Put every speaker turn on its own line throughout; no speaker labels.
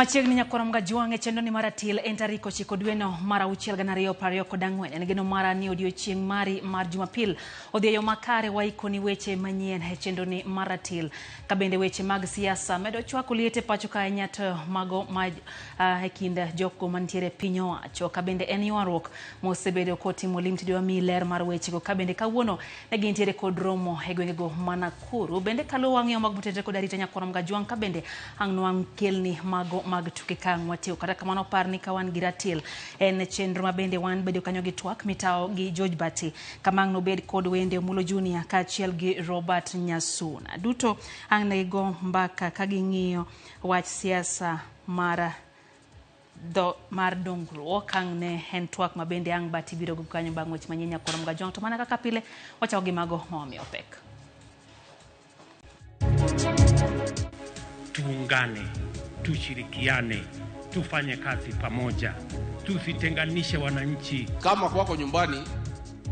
Machiegni nyakorom gajuang' e chenro ni maratil en tarik 9 dwe no mar auchiel 2024 en geno mara ni odiochieng' mari mar Jumapil odhieyo makare waikoni weche manyien e chenro ni maratil ka bende weche mag siasa medo chwako liete pacho ka nyato mago e kind joko mantiere piny owacho ka bende en ywaruok mosebedo kotimo lim tidewa mi ler mar weche go ka bende kawuono ne gintiere kod romo e gwengego Nakuru bende kalo wang'yo mag mutete kod arita nyakorom gajuang' ka bende ang' nwang' kelni mago mag tuke kang' watio kata kamano parni ka wan gi ratil en chenro ma bende wan bedo kanyo gi twak mitao gi George Bati kamang' no bed kod wende Mulo Junior ka achiel gi Robert Nyasuna duto ang' ne go mbaka ka ging'iyo wach siasa mar dongruok ang' ne en twak ma bende ang' Bati biro go kanyo bang' weche manyien nyakorom gajuang' to mana kaka pile wachao gi mago momiyo pek.
Tuungane, tushirikiane, tufanye kazi pamoja, tusitenganishe wananchi.
Kama kwako nyumbani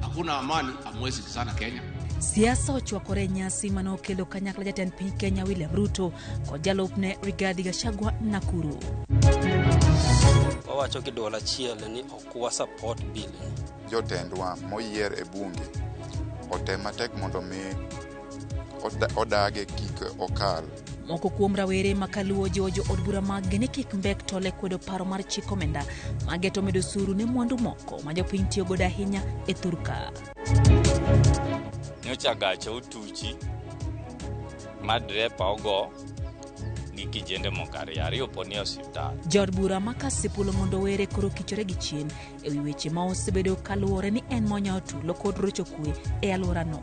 hakuna amani, hamwezi sana Kenya.
Siasa ochwakore nyasi mano okelo kanyakla jatend piny Kenya William Ruto kod jalupne Rigathi Gachagua Nakuru.
Wawacho gi dwol achiel ni okwa support bill.
Jotendwa moyier e bunge otem matek mondo mi odage kik okal.
Moko kuom rawere makaluo jojo od bura mag ni kik mbek tole kwedo paro mar chik omenda mageto medo suru ne mwandu moko ma jopiny tiyo godo ahinya e thurka.
Nyocha gacha utuchi madrepa ogo gi kijende mokari ariyo poni osiptal.
Jod bura makasipulo mondo were koro kichore gi chien e wi weche ma osebedo kaluwore ni en monya otulo kod rocho kwe e alwora no.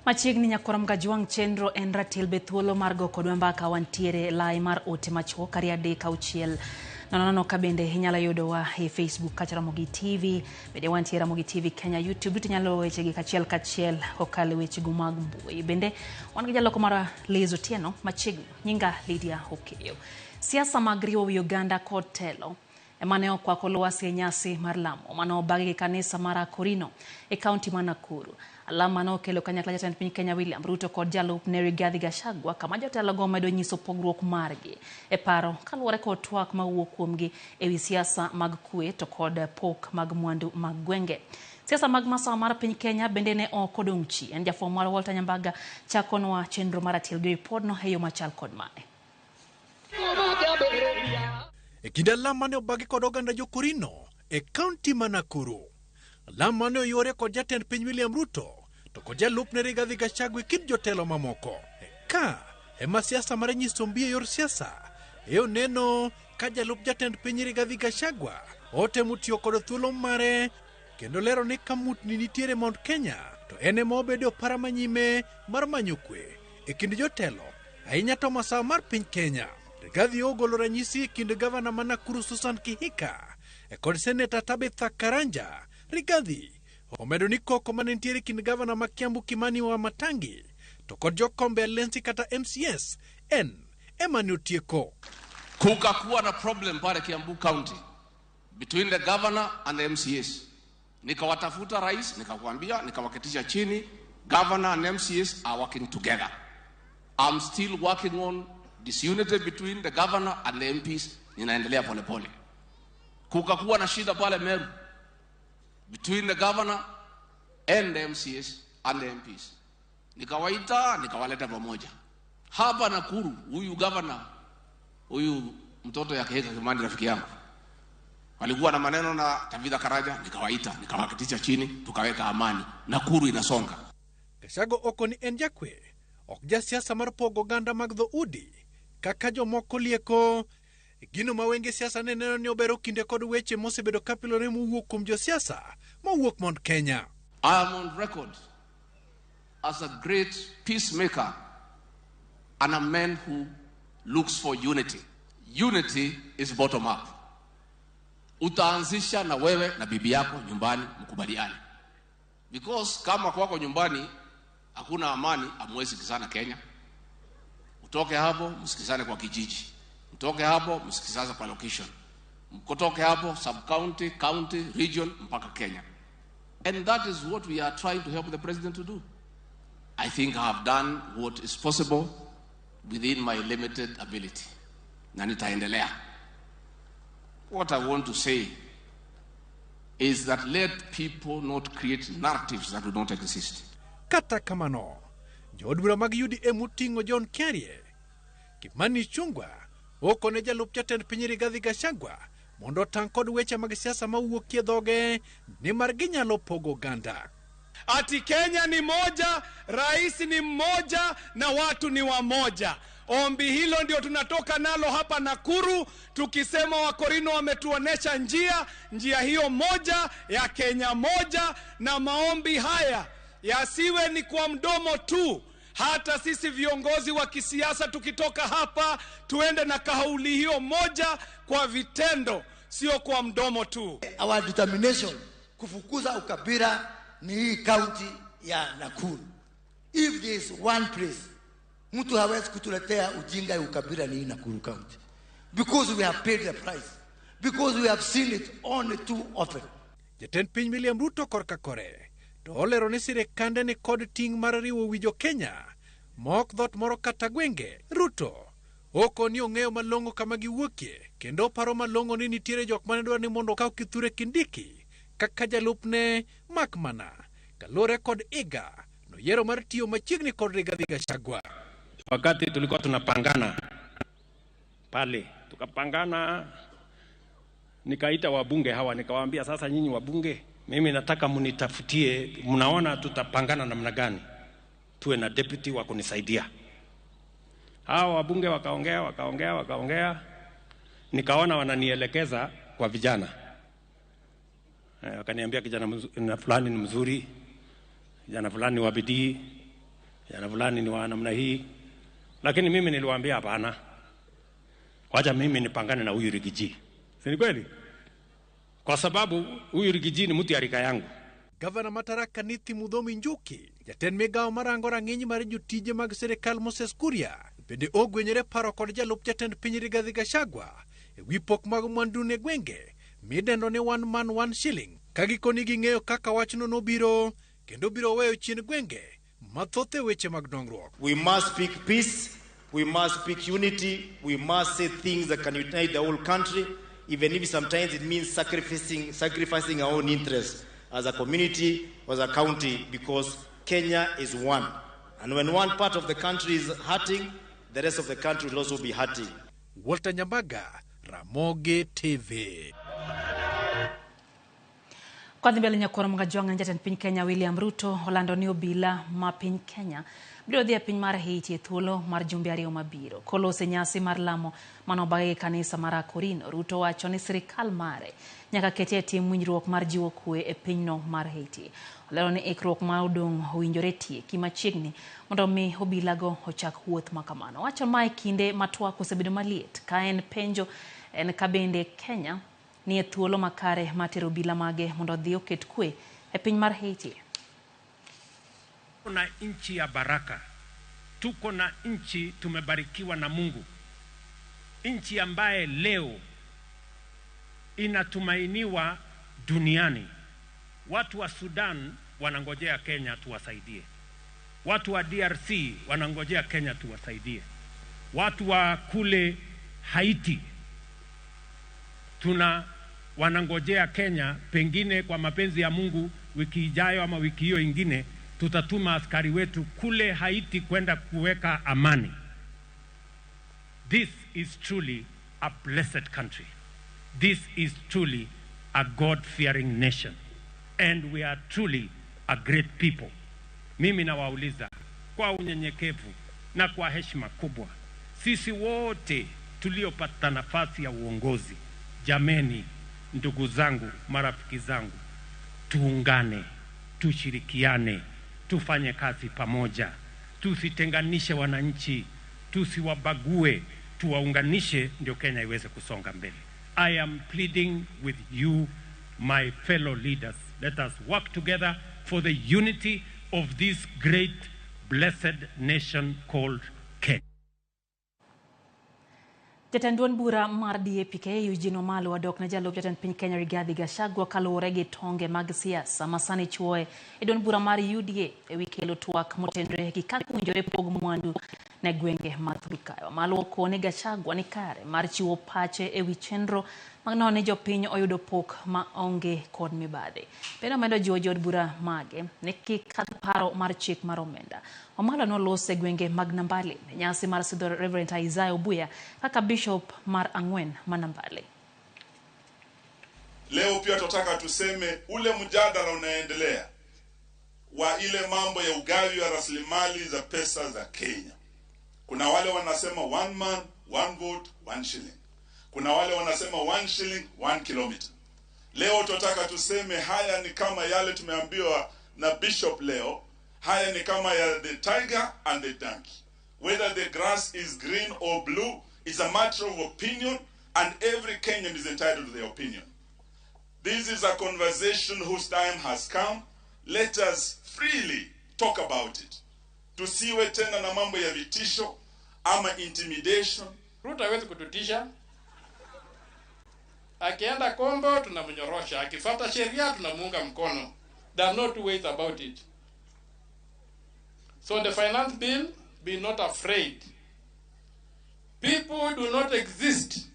Machiegni nyakorom gajuang' chenro en ratil bethuolo mar go kod mbaka wantiere lai mar ote machuo kari 3-6 nono ka bende inyalo yudo wa e Facebook kata Ramogi TV bende wantiere Ramogi TV Kenya YouTube duto nyalo weche gi kachiel okale weche gu mag mbui bende wan gi jaloko mar Lezo Tieno machiegni nyinga Lydia Okeyo. Siasa mag riwo Uganda kod telo emane okwako lwasi nyasi mar lamo mano bagi kanisa mar Akorino e kaunti ma Nakuru. Alama no kelo kanyakla jatend piny Kenya William Ruto kod jalupne Rigathi Gachagua kama jotelo go medo nyiso pogruok margi e paro kaluwore kod twak mawuok kuomgi e wi siasa mag kwe to kod pok mag mwandu mag gwenge. Siasa mag masawa mar piny Kenya bende ne okodong' chi en jafwambo mar Walter Nyambaga chakonwa chenro mar atil gi ripod no e yo machal kod mae.
E kinde alama ne obagi kod oganda jokorino e kaunti ma Nakuru. Alama ne oyore kod jatend piny William Ruto to kod jalupne Rigathi Gachagua kid jotelo mamoko. Ka ema siasa mar nyiso mbi e yor siasa e oneno ka jalup jatend piny Rigathi Gachagua otemo tiyo kod thuolo mare kendo lero ni kamutni nitiere Mount Kenya to ene mo bedo para manyime mar manyo kwe e kind jotelo ahinya to masawa mar piny Kenya. Rigathi ogolo ranyisi e kind gavana ma Nakuru Susan Kihika e kod seneta Tabitha Karanja. Rigathi omedo ni koko manentiere kind gavana ma Kiambu Kimani Wamatangi to kod jokombe alensi kata MCS en emani otieko.
Kukakuwa na problem pale Kiambu County between the governor and the MCS. Nikawatafuta rais, nikakwambia, nikawaketisha chini. Governor and MCS are working together. I'm still working on disunity between the governor and the MPs. Ninaendelea pole pole. Kukakuwa na shida pale Meru between the governor and the MCS and the MPs. Nikawaita, nikawaleta pamoja. Hapa Nakuru, huyu governor, huyu mtoto ya Kihika Kimani rafiki yangu, walikuwa na maneno na Tabitha Karanja, nikawaita, nikawaketisha chini, tukaweka amani. Nakuru inasonga.
Gachagua okoni en jakwe, okja siasa mar pogo ganda mag dho udi, kaka jomoko lieko. Gino mawenge siasa neno ni obero kinde kod weche mosebedo kapilore mowuok kuom jo siasa mowuok Mount Kenya.
I am on record as a great peacemaker and a man who looks for unity. Unity is bottom up. utaanzisha na wewe na bibi yako nyumbani mkubaliane. Because kama kwako nyumbani hakuna amani, hamwezi sikizana Kenya. Utoke hapo msikizane kwa kijiji, utoke hapo msikizane kwa location, mkotoke hapo sub county, county, region mpaka Kenya. And that is what we are trying to help the president to do. I think I have done what is possible within my limited ability. Na nitaendelea. What I want to say is that let people not create narratives that do not exist.
Kata kamano, jood bura mag UDM uting'o John Kiarie, Kimani Ichung'wah, okone jalup jatend piny Rigathi Gachagua mondo otang' kod weche mag siasa mawuokie dhoge nimar ginyalo pogo oganda.
Ati Kenya ni moja, rais ni mmoja na watu ni wamoja. Ombi hilo ndio tunatoka nalo hapa Nakuru, tukisema Wakorino wametuonesha njia hiyo moja ya Kenya moja, na maombi haya yasiwe ni kwa mdomo tu. Hata sisi viongozi wa kisiasa tukitoka hapa tuende na kauli hiyo moja kwa vitendo, sio kwa mdomo tu.
Our determination kufukuza ukabila ni hii county ya Nakuru. If there is one place mtu hawezi kutuletea ujinga ya ukabila ni Nakuru County, because we have paid the price, because we have seen it only too often.
Jatend piny William Ruto korka kore to olero ni sirikande ni kod ting' mar riwo wijo Kenya mok dhot moro kata gwenge. Ruto oko ni ong'eyo malong'o kama giwuokie kendo paro malong'o ni nitiere jok mane dwaro ni mondo okaw Kithure Kindiki kaka jalupne, makmana kalore kod iga noyiero mar tiyo machiegni kod Rigathi Gachagua.
Wakati tulikuwa tunapangana pale, tukapangana, nikaita wabunge hawa, nikawaambia sasa nyinyi wabunge, mimi nataka munitafutie, mnaona tutapangana namna gani, tuwe na deputy wa kunisaidia. Hawa wabunge wakaongea, nikaona wananielekeza kwa vijana. Wakaniambia kijana fulani ni mzuri, kijana fulani wa bidii, kijana fulani ni wa namna hii. Lakini mimi niliwaambia hapana, wacha mimi nipangane na huyu Rigiji. Si ni kweli? Kwa sababu huyu Rigiji ni mtu ya rika yangu.
Gavana Madaraka Nithi Mudhomi Njuki, jatend migawo marango rang'iny mar jotije mag sirikal Moses Kuria, bende ogwenyore paro kod jalup jatend piny Rigathi Gachagua ewi pok mag mwandu ne gwenge midendo ni one man one shilling, ka gikoni ging'eyo kaka wachno nobiro kendo biro weyo chien gwenge mathoth e weche mag dongruok.
We must speak peace, we must speak unity, we must say things that can unite the whole country, even if sometimes it means sacrificing our own interests as a community, as a county, because Kenya is one. And when one part of the country is hurting, the rest of the country will also be hurting.
Walter Nyambaga, Ramogi TV.
Kwa mbele nyakoro mga jwang jatend piny Kenya William Ruto olando ni obila ma piny Kenya biro dhi e piny mar Haiti e thuolo mar jumbe ariyo mabiro. Kolose nyasi mar lamo manobagi kanisa mar Akorino, Ruto wacho ni sirikal mare nyaka ketie tim winjruok mar jiwo kwe e pinyno mar Haiti. Olero ni ikruok ma odong' owinjore tieki machiegni mondo mi obilago ochak wuoth makamano. Wacho mae kinde matwak osebedo maliet ka en penjo en kabende Kenya ni thuolo makare matero obila mage mondo dhi oket kwe e piny mar Haiti.
Tuna nchi ya baraka, tuko na nchi tumebarikiwa na Mungu, nchi ambaye leo inatumainiwa duniani. Watu wa Sudan wanangojea Kenya tuwasaidie, watu wa DRC wanangojea Kenya tuwasaidie, watu wa kule Haiti wanangojea Kenya. Pengine kwa mapenzi ya Mungu wiki ijayo ama wiki hiyo ingine tutatuma askari wetu kule Haiti kwenda kuweka amani. This is truly a blessed country. This is truly a God-fearing nation. And we are truly a great people. Mimi nawauliza kwa unyenyekevu na kwa heshima kubwa, sisi wote tuliopata nafasi ya uongozi, jameni, ndugu zangu, marafiki zangu, tuungane, tushirikiane, tufanye kazi pamoja, tusitenganishe wananchi, tusiwabague, tuwaunganishe ndio Kenya iweze kusonga mbele. I am pleading with you, my fellow leaders. Let us work together for the unity of this great, blessed nation called Kenya.
Jatend duond bura mar DAP Eugene Wamalwa odok ne jalup jatend piny Kenya Rigathi Gachagua kaluwore gi tonge mag siasa ma sani chuoye e duond bura mar UDA ewi kelo twak motenore gi kaka owinjore pog mwandu ne gwenge mag Turkana. Wamalwa okone Gachagua ni kare mar chiwo pache ewi chenro mag nono ni jopiny oyudo pok ma onge kod mibadhi. Bende omedo jiwo jood bura mage ni kik kadh paro mar chik mar omenda. Wamalwa nolose gwenge mag Nambale nyasi mar sidho Reverend Isaiah Obuya kaka Bishop mar ang'wen ma Nambale.
Leo pia tunataka tuseme ule mjadala unaendelea wa ile mambo ya ugavi wa rasilimali za pesa za Kenya. Kuna wale wanasema 1 man, 1 vote, 1 shilling. Kuna wale wanasema 1 shilling, 1 kilometer. Leo tunataka tuseme haya ni kama yale tumeambiwa na Bishop leo. Haya ni kama ya the tiger and the donkey. Whether the grass is green or blue is a matter of opinion, and every Kenyan is entitled to their opinion. This is a conversation whose time has come. Let us freely talk about it. Tusiwe tena na mambo ya vitisho ama intimidation.
Ruto hawezi kututisha. Akienda Kombo tunamnyorosha, akifuata sheria tunamuunga mkono. There are no two ways about it. So the finance bill, be not afraid. People do not exist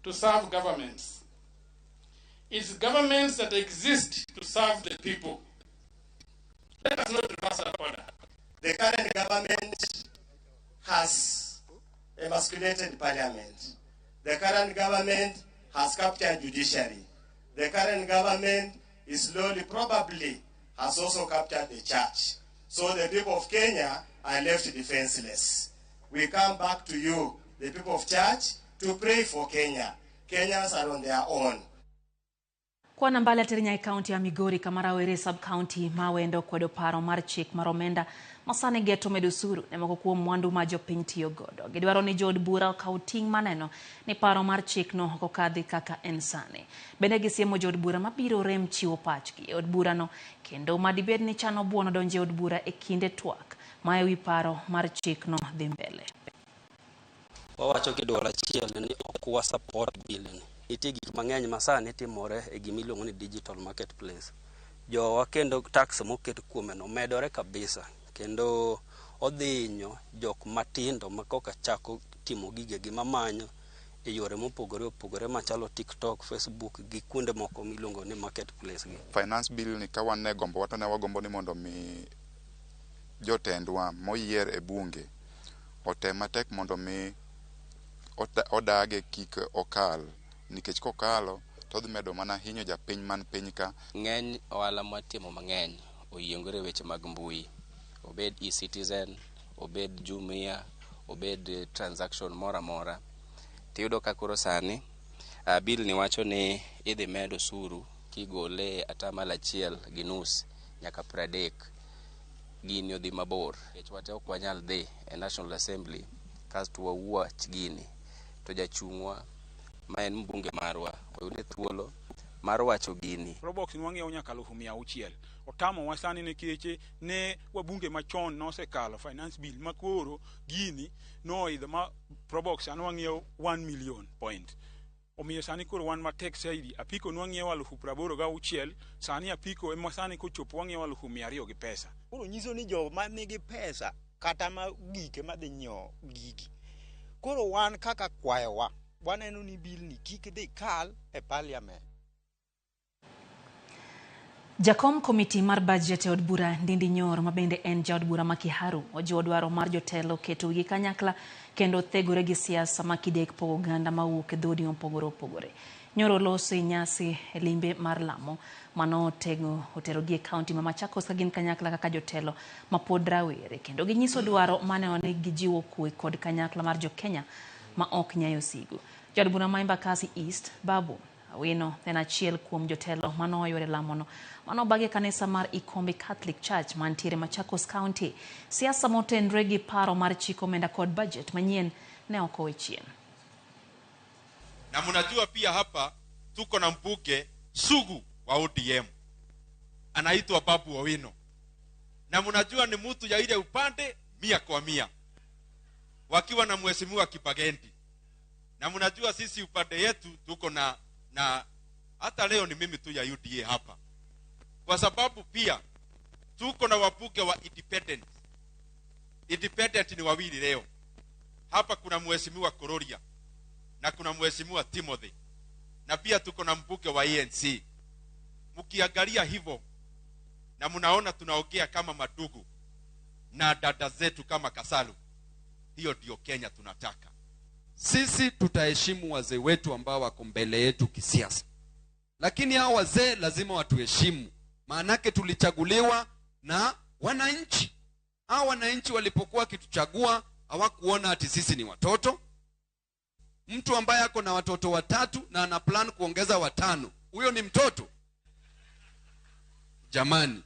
to serve governments. It's governments that exist to serve the people. Let us not reverse our order.
The current government has emasculated parliament. The current government has captured judiciary. The current government is slowly, probably, has also captured the church. So the people of Kenya are left defenseless. We come back to you, the people of church, to pray for Kenya. Kenyans are on their own.
Kwa Nambale atirinya county ya Migori Kamarawere sub-county mawendo kwedo paro mar chik mar omenda masane geto medusuru ne moko kuom mwandu ma jopiny tiyo godo. Gidwaro ni jood bura okaw ting' maneno ni paro mar chik no okadhi kaka en sani. Bende gisiemo jood bura mabiro rem chiwo pachgi e od bura no kendo madibed ni chano buono donje od bura e kinde twak ma ewi paro mar chik no dhi mbele.
Wawacho kidwaro achiel ni okwa support bill ni. Nitie gik mang'eny masani timore e gima iluongo ni digital marketplace. Jowa kendo tax moket kuome no medore kabisa kendo odhinyo jok matindo makoka chako timo gige gi mamanyo e yore mopogore opogore machalo TikTok, Facebook gi kuonde moko miluongo ni marketplace gi.
Finance bill ni kawan ne gombo wato ne wagombo ni mondo mi jotendwa moyier e bunge otem matek mondo mi odage kik okal nikech kokalo to dhi medo mana hinyo japiny man piny ka.
Ng'eny ohala matimo mang'eny oyiengore weche mag mbui, obed e-citizen, obed Jumia, obed transaction mora mora. Tiyudo ka koro sani bill ni wacho ni idhi medo osuru kigole atamalo 1.5 nyaka 30. Gini odhi mabor nikech wate ok wanyal dhi e National Assembly kasto wawuoch gini to jachung'wa ma en mbunge marwa oyude thuolo mar wacho gini.
Probox nwang'iewo nyaka 600,000. Otamo wasani nikech ne wabunge machon nosekalo finance bill makoro gini noidho ma Probox anwang'iewo 1 million point. Omiyo sani koro wan matek saidi. Apiko nwang'iewo 86,000, sani apiko ema sani kochopo wang'iewo 200,000 gi pesa.
Koro nyiso ni jo ma nigi pesa kata ma gike madhi nyiewo gigi. Koro wan kaka kwayowa waneno ni bill ni kik dhi kal e parliament.
Jakom komiti mar budget e od bura Ndindi Nyoro mabende en jaod bura ma Kiharu ojiwo dwaro mar jotelo keto wigi kanyakla kendo thegore gi siasa ma kidek pogo oganda mawuok e dhodi mopogore opogore. Nyoro loso nyasi e limbe mar lamo mano oterogi e kaunti ma Machakos ka gin kanyakla kaka jotelo ma pod rawere kendo ginyiso dwaro mane oni gijiwo kwe kod kanyakla mar jokenya ma ok nyayo sigu. Jaod bura ma Embakasi East Babu Awino en achiel kuom jotelo mano yore lamono mano bage kanisa mar Ikombe Catholic Church mantiere Machakos County. Siasa motenre gi paro mar chiko omenda kod budget manyien ne okowe chien.
Na mnajua pia hapa tuko na mbunge sugu wa ODM. Anaitwa Babu Owino. Na mnajua ni mtu ya ile upande 100%. Wakiwa na mheshimiwa Kibagendi. Na mnajua sisi upande yetu tuko na hata leo ni mimi tu ya UDA hapa. Kwa sababu pia tuko na wabunge wa independent. Independent ni wawili leo. Hapa kuna mheshimiwa Kororia na kuna mheshimiwa Timothy. Na pia tuko na mbunge wa ANC. Mkiangalia hivyo na mnaona tunaongea kama madugu na dada zetu kama Kasalu. Hiyo ndio Kenya tunataka.
Sisi tutaheshimu wazee wetu ambao wako mbele yetu kisiasa. Lakini hao wazee lazima watuheshimu. Maanake tulichaguliwa na wananchi. Hao wananchi walipokuwa kituchagua hawakuona ati sisi ni watoto. Mtu ambaye ako na watoto 3 na ana plan kuongeza 5, huyo ni mtoto? Jamani.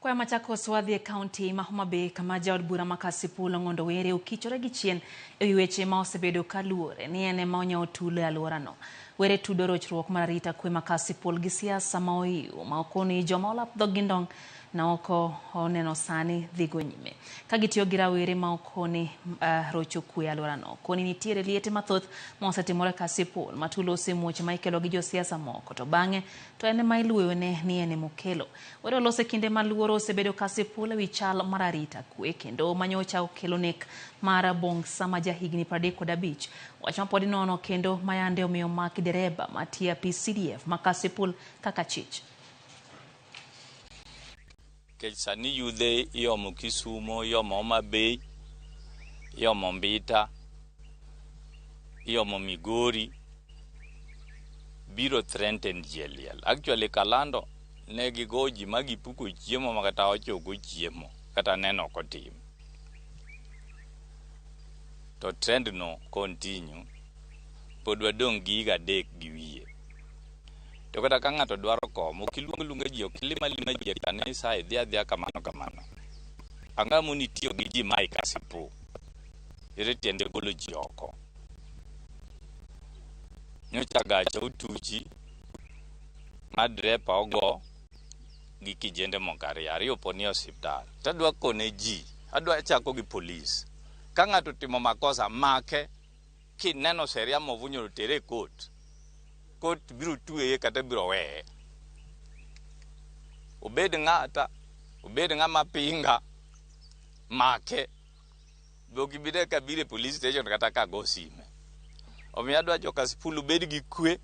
Kwa Machakos wadhi county ma Homa Bay kama jaod bura makasipulo ngondo were ukichore gi chien e weche ma osebedo kaluore ni ene ma onyo tulo alworano. Were tudo rochruok mararita kwe makasipul gi siasa ma oiu ma okoni joma olap dhogindong na oko oneno sani dhigo nyime. Kagitiyo gira were ma okoni rocho kwe alworano. Koni nitiere liete mathoth ma osetimore kasipul matulo osemuoche ma ikelo gi jo siasa moko to bange to ene ma iluwene ni ene mokelo. Were olose kinde maluoro osebedo kasipul ewi chal mararita kwe kendo manyocha okelo nek mara Bongsa ma jahigni 35 wach mapodi nono kendo mayande omiyo mak dereba matia PCDF makasipul kaka chich.
Sani yudhe yomo Kisumo, yomo Homa Bay, yomo Mbita, yomo Migori, biro threaten jeliel. Actually kalando negi goji magi puko chiemo makata ochoko chiemo kata neno kotim. To trend no continue pod wadong giga dek giwie. To kata ka ng'ato dwaro komo kiluonga ji okilima lima ji kanisa idhia kamano. Ang'amo ni tiyo gi ji mai kasipu. Ire tiende golo ji oko. Nyocha gacha utuchi madrepa ogo gi kijende mokari ariyo poni hospital. Tadwa kone ji, adwa chako gi police. Ka ng'ato timo makosa make kineno seria movunyo tere court. Court biro tuye kata biro weye. Obed ng'ama pinga make bogibide kabire police station kata ka go sime. Omiyo adwa joka sipulu bed gi kwe.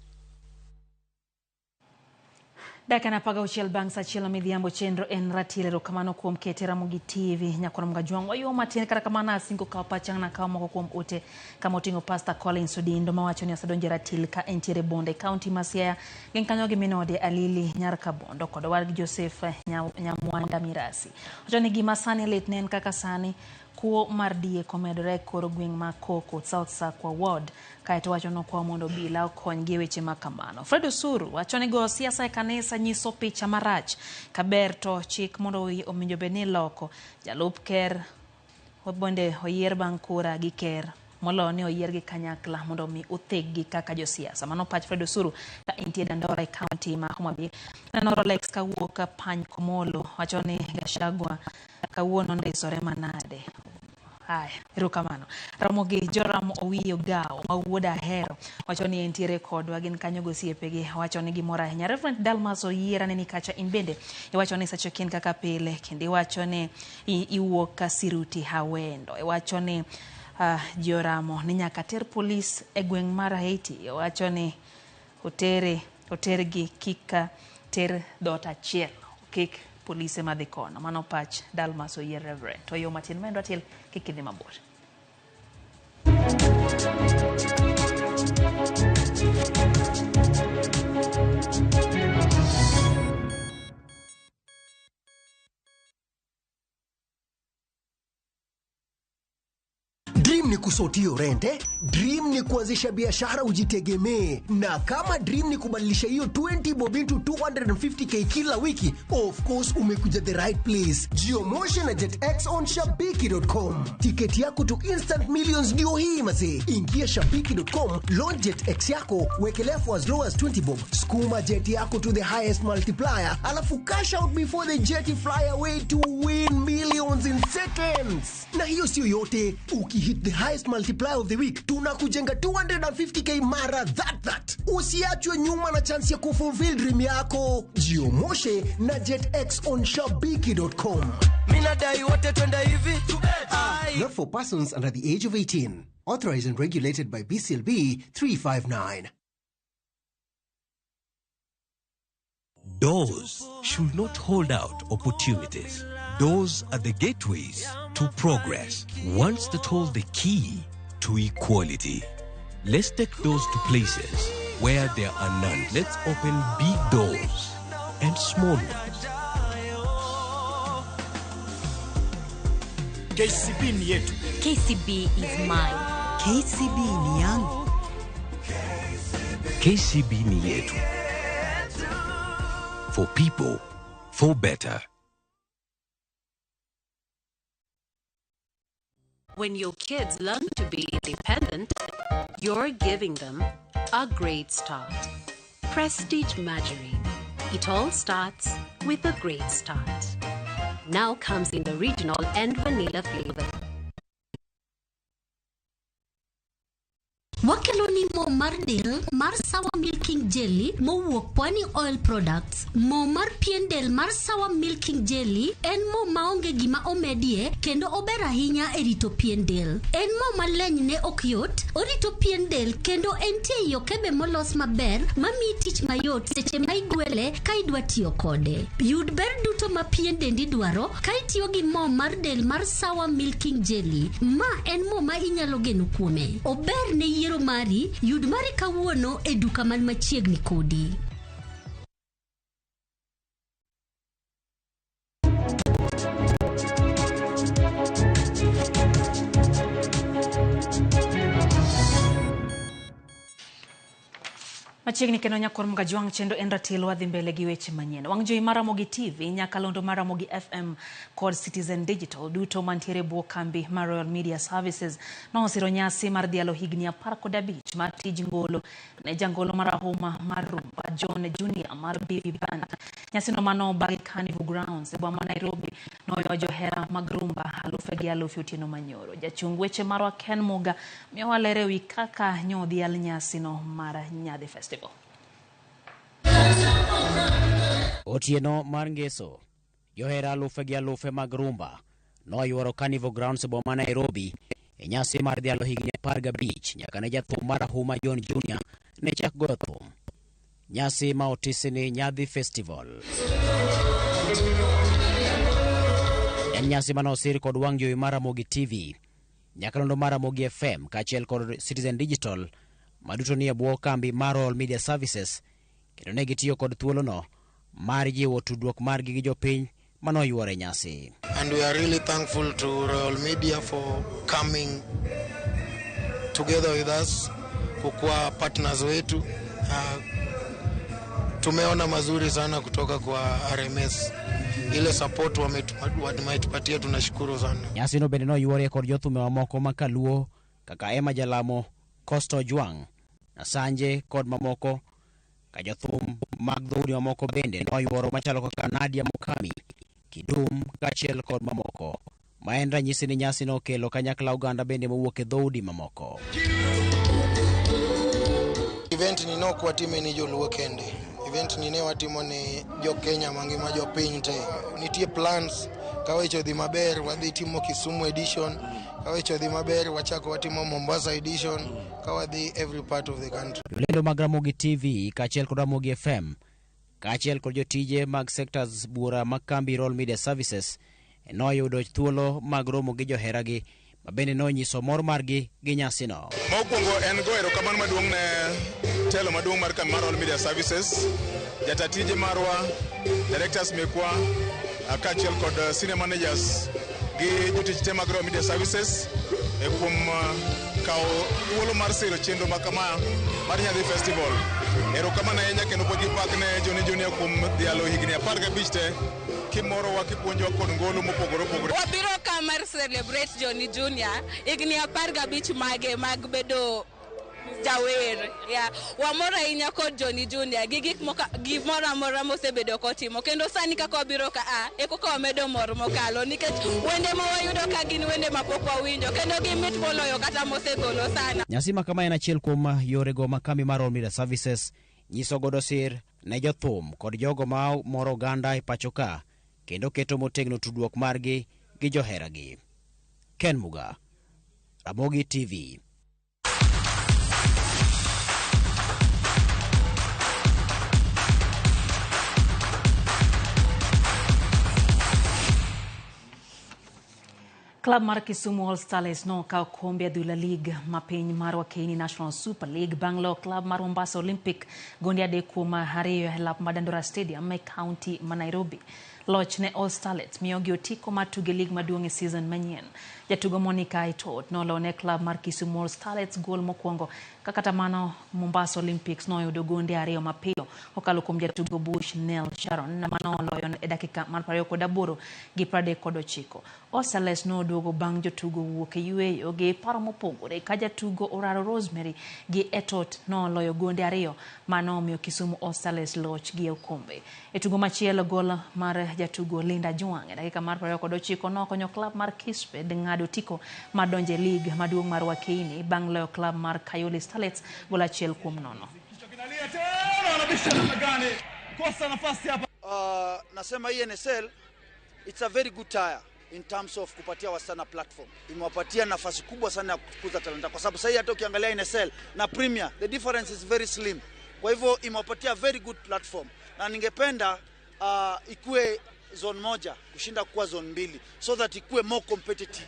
Daka na paga uchiel bang sachiel midhiambo chenro en ratile rokamano kuom ketera mogi TV nyakona mga juang wayo matin kata kamana asingo ka pachang na ka moko kuom ote kama otingo Pastor Collins Odindo mawacho ni asedonje ratil ka entiere Bonde County Masiaya gen kanyo gi minode Alili Nyarka Bondo kod wargi Joseph Nyamwanda Mirasi. Ocho ni gima sani litnen kaka sani kuo mardie komedore koro gweng ma Koko South Sakwa Ward kaeto wacho no kwa mondo bila okony gi weche makamano. Fred Osuru wacho ni go siasa e kanisa nyiso picha marach kaberto chik mondo ominjo beni loko jalup ker obonde oyier bang kura gi ker molo ni oyier gi kanyakla mondo mi uthegi kaka jo siasa. Mano pach Fred Osuru ka intie Dandora County ma Homa Bay. Nano Lex kawuoka pany komolo wacho ni Gachagua kawuono ndisore manade. Haya, erokamano. Ramogi Joram Owiyo Gao ma wuoda hero wacho ni entiere kodwa gin kanyo gosiepegi wacho ni gimora ahinya. Reverend Dalmas Oyiera ni kacha inbende iwacho ni sacho kin kaka pile kendo wacho ni iwuok ka siruti hawendo wacho ni Joramo ni nyaka ter police e gweng mar Haiti wacho ni otergi kika ter dota chiel kik police madhikona. Mano pach Dalmas Oyier Reverend to yo matin mendo atil kikidhi mabor.
Dream ni kusotio rente, dream ni kuanzisha biashara ujitegemee, na kama dream ni kubadilisha hiyo 20 bob into 250k kila wiki, of course umekuja the right place. Geomotion na JetX on shabiki.com. Tiketi yako to instant millions ndio hii mase. Ingia shabiki.com, launch JetX yako, wekelea for as low as 20 bob. Skuma jet yako to the highest multiplier, alafu cash out before the jet fly away to win millions in seconds. Na hiyo sio yote, ukihit the highest multiplier of the week, tunakujenga 250k mara that. Usiachwe nyuma na chance ya kufulfill dream yako. Jiomoshe na JetX on shabiki.com.
Mina dai wote twenda hivi.
Not for persons under the age of 18. Authorized and regulated by BCLB 359.
Doors should not hold out opportunities. Doors are the gateways to progress. Ones that hold the key to equality. Let's take doors to places where there are none. Let's open big doors and small ones.
KCB ni yetu.
KCB is mine.
KCB ni yangu.
KCB ni yetu. For people, for better.
When your kids learn to be independent, you're giving them a great start. Prestige Margarine. It all starts with a great start. Now comes in the original and vanilla flavor.
Wakeloni mo mar del mar Sawa Milking Jelly mo wuok Pwani Oil Products. Mo mar pien del mar Sawa Milking Jelly en mo maonge gima omedie kendo ober ahinya e rito pien del. En mo maleny ne ok yot, orito pien del kendo entie yo kebe molos maber mamiyi tich mayot seche ma igwele ka idwa tiyo kode. Yud ber duto ma pien dendi dwaro ka itiyo gi mo mar del mar Sawa Milking Jelly. Ma en mo ma inyalo geno kuome. Ober ne yiero mari, yud mari kawuono e duka man machiegni kodi.
Machiegni kendo nyakor mga juang chendo Enratil wadhi mbele gi weche manyien. Wang jowi Maramogi TV, nyakalondo Maramogi FM kod Citizen Digital duto mantiere buo kambi mar Royal Media Services nosiro nyasi mar dhialo higni 15 mar tij ngolo ne jangolo marahuma mar rumba John Junior mar BB Band. Nyasi no mano bagi Carnival Grounds e boma Nairobi noyo johera mag rumba alufe gi alufe otieno manyoro. Jachung weche marwa Ken Muga miyo walere wi kaka nyodhial nyasi no mar Nyadhi Festival.
Otieno mar ngeso, johera alufe gi alufe mag rumba noyuoro Carnival Grounds e boma Nairobi e nyasi mar dhialo higni 15 nyaka ne jathum marahuma John Junior ne chak goyo thum. Nyasi ma otisni Nyadhi Festival. En nyasi manosir kod wang jowi Maramogi TV, nyakalondo Maramogi FM kaachiel kod Citizen Digital maduto ni e bwo kambi mar Royal Media Services kendo ne gitiyo kod thuolono mar jiwo tudruok margi gi jopiny manoyuore nyasi.
And we are really thankful to Royal Media for coming together with us kukua partners wetu. Tumeona mazuri sana kutoka kwa RMS. Ile support wametupatia tunashukuru sana.
Nyasi no bende noyuore kod jothume mamoko makaluo kaka Emma Jalamo, Costo Juang, Sanje kod mamoko. Ka jothum mag dhoudi mamoko bende noyuoro machalo kaka Nadia Mukami, Kidum kaachiel kod mamoko. Ma en ranyisi ni nyasi no kelo kanyakla oganda bende mowuok e dhoudi mamoko.
Event ni no kwa time ni joluo kende. Event ni ne watimo ne jo Kenya mangima jo piny te. Nitie plans kawecho dhi maber wadhi timo Kisumu edition, kawecho dhi maber wachako watimo Mombasa edition, kawadhi every part of the country.
Jolendo mag Ramogi TV kaachiel kod Ramogi FM kaachiel kod jotije mag sectors bura mag kambi Royal Media Services noyudo thuolo mag romo gi joheragi mabende nonyiso mor margi gi nyasi no.
Mokwongo en goero kamano maduong' ne telo maduong' mar kambi mar Royal Media Services, jatatije marwa, directors mekwa kaachiel kod senior managers gi jotich te mag Royal Media Services kuom kawo thuolo mar siro chenro ma kama mar Nyadhi Festival. Erokamano ahinya kendo pod gipak ne Johnny Junior kuom dhialo higni 15 te kimorowa kipuonjowa kod ngolo mopogore opogore.
Wabiro ka mar celebrate Johnny Junior higni 15 mage mag bedo jawer. Wamor ahinya kod Johnny Junior gi gimoro amora mosebedo kotimo, kendo sani kaka wabiro ka koka wamedo mor mokalo nikech wende ma wayudo ka gin wende mapok wawinjo kendo gimit moloyo kata mosegolo sana.
Nyasi ma kama en achiel kuom yorego ma kambi mar All Media Services nyiso godo sir ne jothum kod jogo ma moro oganda e pacho ka kendo keto motegno tudruok margi gi joheragi. Ken Muga, Ramogi TV.
Club mar Kisumu All Stars no kao kombe adhula League mapiny mar Wakeni National Super League banglo club mar Mombasa Olympic gondi ade kuom ariyo e lap Dandora Stadium e county ma Nairobi. Loch ne All Stars miyogi otiko mar tuge league maduong' e season manyien. Jatugo Monica Aitot noloo ne club mar Kisumu All Stars gol mokwongo, kata mano Mombasa Olympics noyudo gonde ariyo mapiyo okalo kuom jatugo Bush Nell Sharon mano oloyo e dakika mar 28 gi 39. All Stars noduogo bang' jotugo wuok e yueyo gi paro mopogore ka jatugo Oraro Rosemary gi Etot noloyo gonde ariyo mano miyo Kisumu All Stars loch gi okombe. E tugo machielo gol mar jatugo Linda Juang e dakika mar 29 nokonyo club mar Kisped ng'ado tiko madonje league maduong' mar Wakeni bang' loyo club mar Kayole Starlets gol 1-0.
Nasema hii NSL it's a very good tire in terms of kupatia wasichana platform. Imewapatia nafasi kubwa sana ya kukuza talanta kwa sababu sasa hata ukiangalia NSL na Premier the difference is very slim. Kwa hivyo imewapatia very good platform. Na ningependa ikue zone moja kushinda kuwa zone 2 so that ikue more competitive.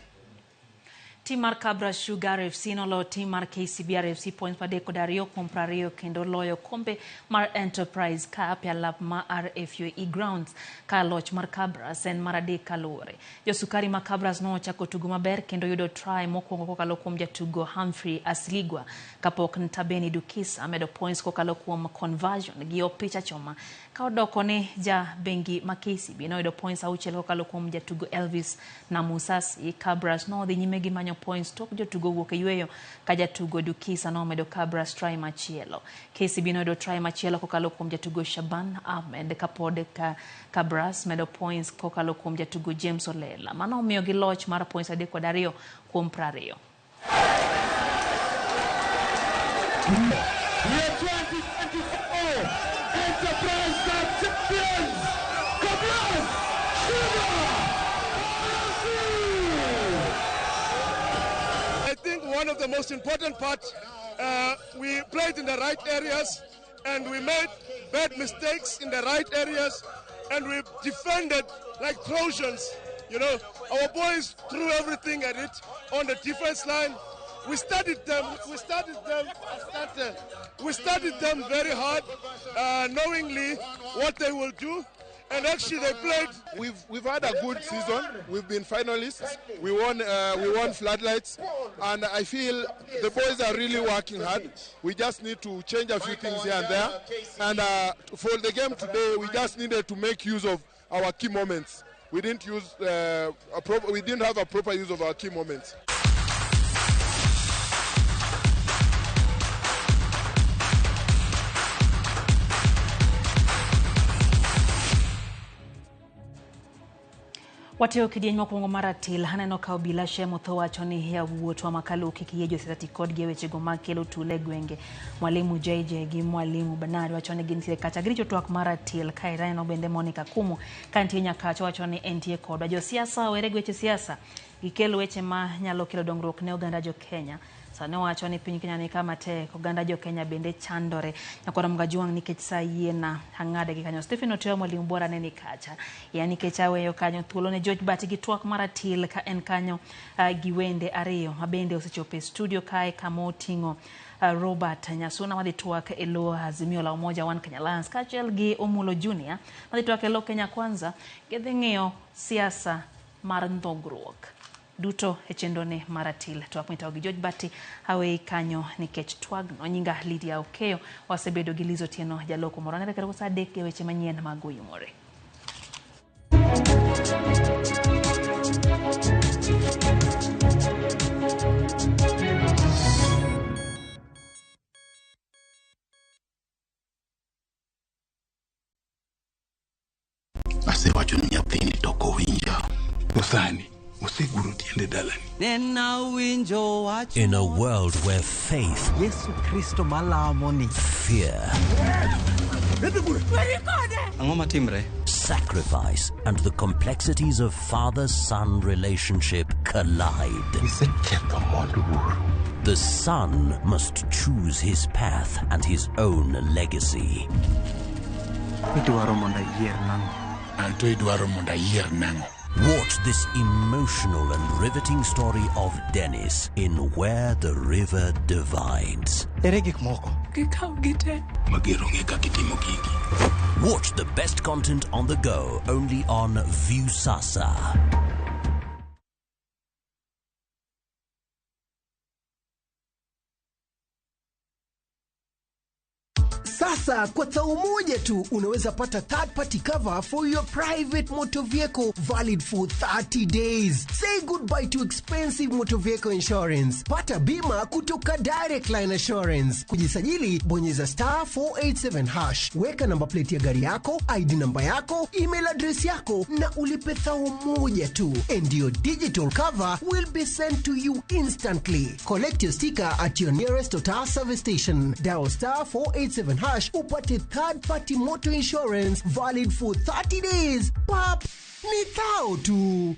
Team mar Cabra Sugar FC noloyo team mar KCB FC points padeko dario kuom 20 kendo loyo kombe mar Enterprise Cup ya lap mar RFUE Grounds ka loch mar Cabras en mar adek kaluwore. Josukari ma Cabras nochako tugo maber kendo yudo try mokwongo kokalo kuom jatugo Humphrey Asligwa kapok Ntabeni Dukisa medo points kokalo kuom conversion gi opich choma ka odoko ne ja bengi ma KCB noyudo points 6 kokalo kuom jatugo Elvis na Musasi. Cabras no dhi nyime gi manyo points tok jotugo wuok e yueyo ka jatugo Dukisa no medo Cabras try machielo. KCB noyudo try machielo kokalo kuom jatugo Shaban Ahmed kapod ka Cabras medo points kokalo kuom jatugo James Olela mano miyo gi loch mar points 3-2 kuom 20.
Enterprise Cup champions, Cabras Sugar!
I think one of the most important parts, we played in the right areas and we made bad mistakes in the right areas and we defended like Trojans. You know, our boys threw everything at it on the defense line. We studied them very hard, knowingly what they will do. And actually they played.
We've had a good season. We've been finalists. We won floodlights, and I feel the boys are really working hard. We just need to change a few things here and there. And for the game today, we just needed to make use of our key moments. We didn't have a proper use of our key moments.
Wateo kidieny mokwongo maratil haneno ka obila shemo tho wacho ni ya wuotwa makalo kikiyejo sitati kod gi wechego makelo tule gwenge. Mwalimu JJ gi mwalimu Bernard wacho ni gintie kacha gricho twak maratil ka ireno bende Monica Kumu kantie nyakacho wacho ni entie kod jo siasa were weche siasa gikelo weche ma nyalo kelo dongruok ne oganda jo Kenya. Sane wacho ni piny Kenya ni kama tek oganda jo Kenya bende chandore nyakora Mgajuang nikech sayie na hangade gi kanyo. Stephen Oteo mwalimu bora ne ni kacha yani kechaweyo kanyo thuolo ne George Bati gi twak maratil ka en kanyo gi wende ariyo mabende osechope studio kae kama oting'o Robert Nyasuna madhi twak e lo Azimio la Umoja One Kenya Alliance kachel gi Omulo Junior madhi twak e lo Kenya Kwanza gedhi ng'iyo siasa mar ndhogruok. duto e chendone maratil. To apmita gi George Bati hawe kanyo nikech twag no nyinga Lydia Okeyo wasebedo gi Lizo Tieno jaloko moro nere kero saa 3 e weche manyien mag Yumore.
Asewacho ni nyathini toko winja. Osani, oseguro tiende dalani.
In a world where faith,
Yesu Kristo malamoni,
fear, sacrifice, and the complexities of father-son relationship collide. The son must choose his path and his own legacy. Watch this emotional and riveting story of Dennis in Where the River Divides. Watch the best content on the go only on Viusasa.
Sasa kwa tao moja tu unaweza pata third party cover for your private motor vehicle valid for 30 days. Say goodbye to expensive motor vehicle insurance. Pata bima kutoka Direct Line Assurance. Kujisajili bonyeza *487#. Weka namba plate ya gari yako, ID namba yako, email address yako na ulipe thao moja tu. And your digital cover will be sent to you instantly. Collect your sticker at your nearest Total service station. Dial *487# upate third party motor insurance valid for 30 days. Pap, ni thao tu.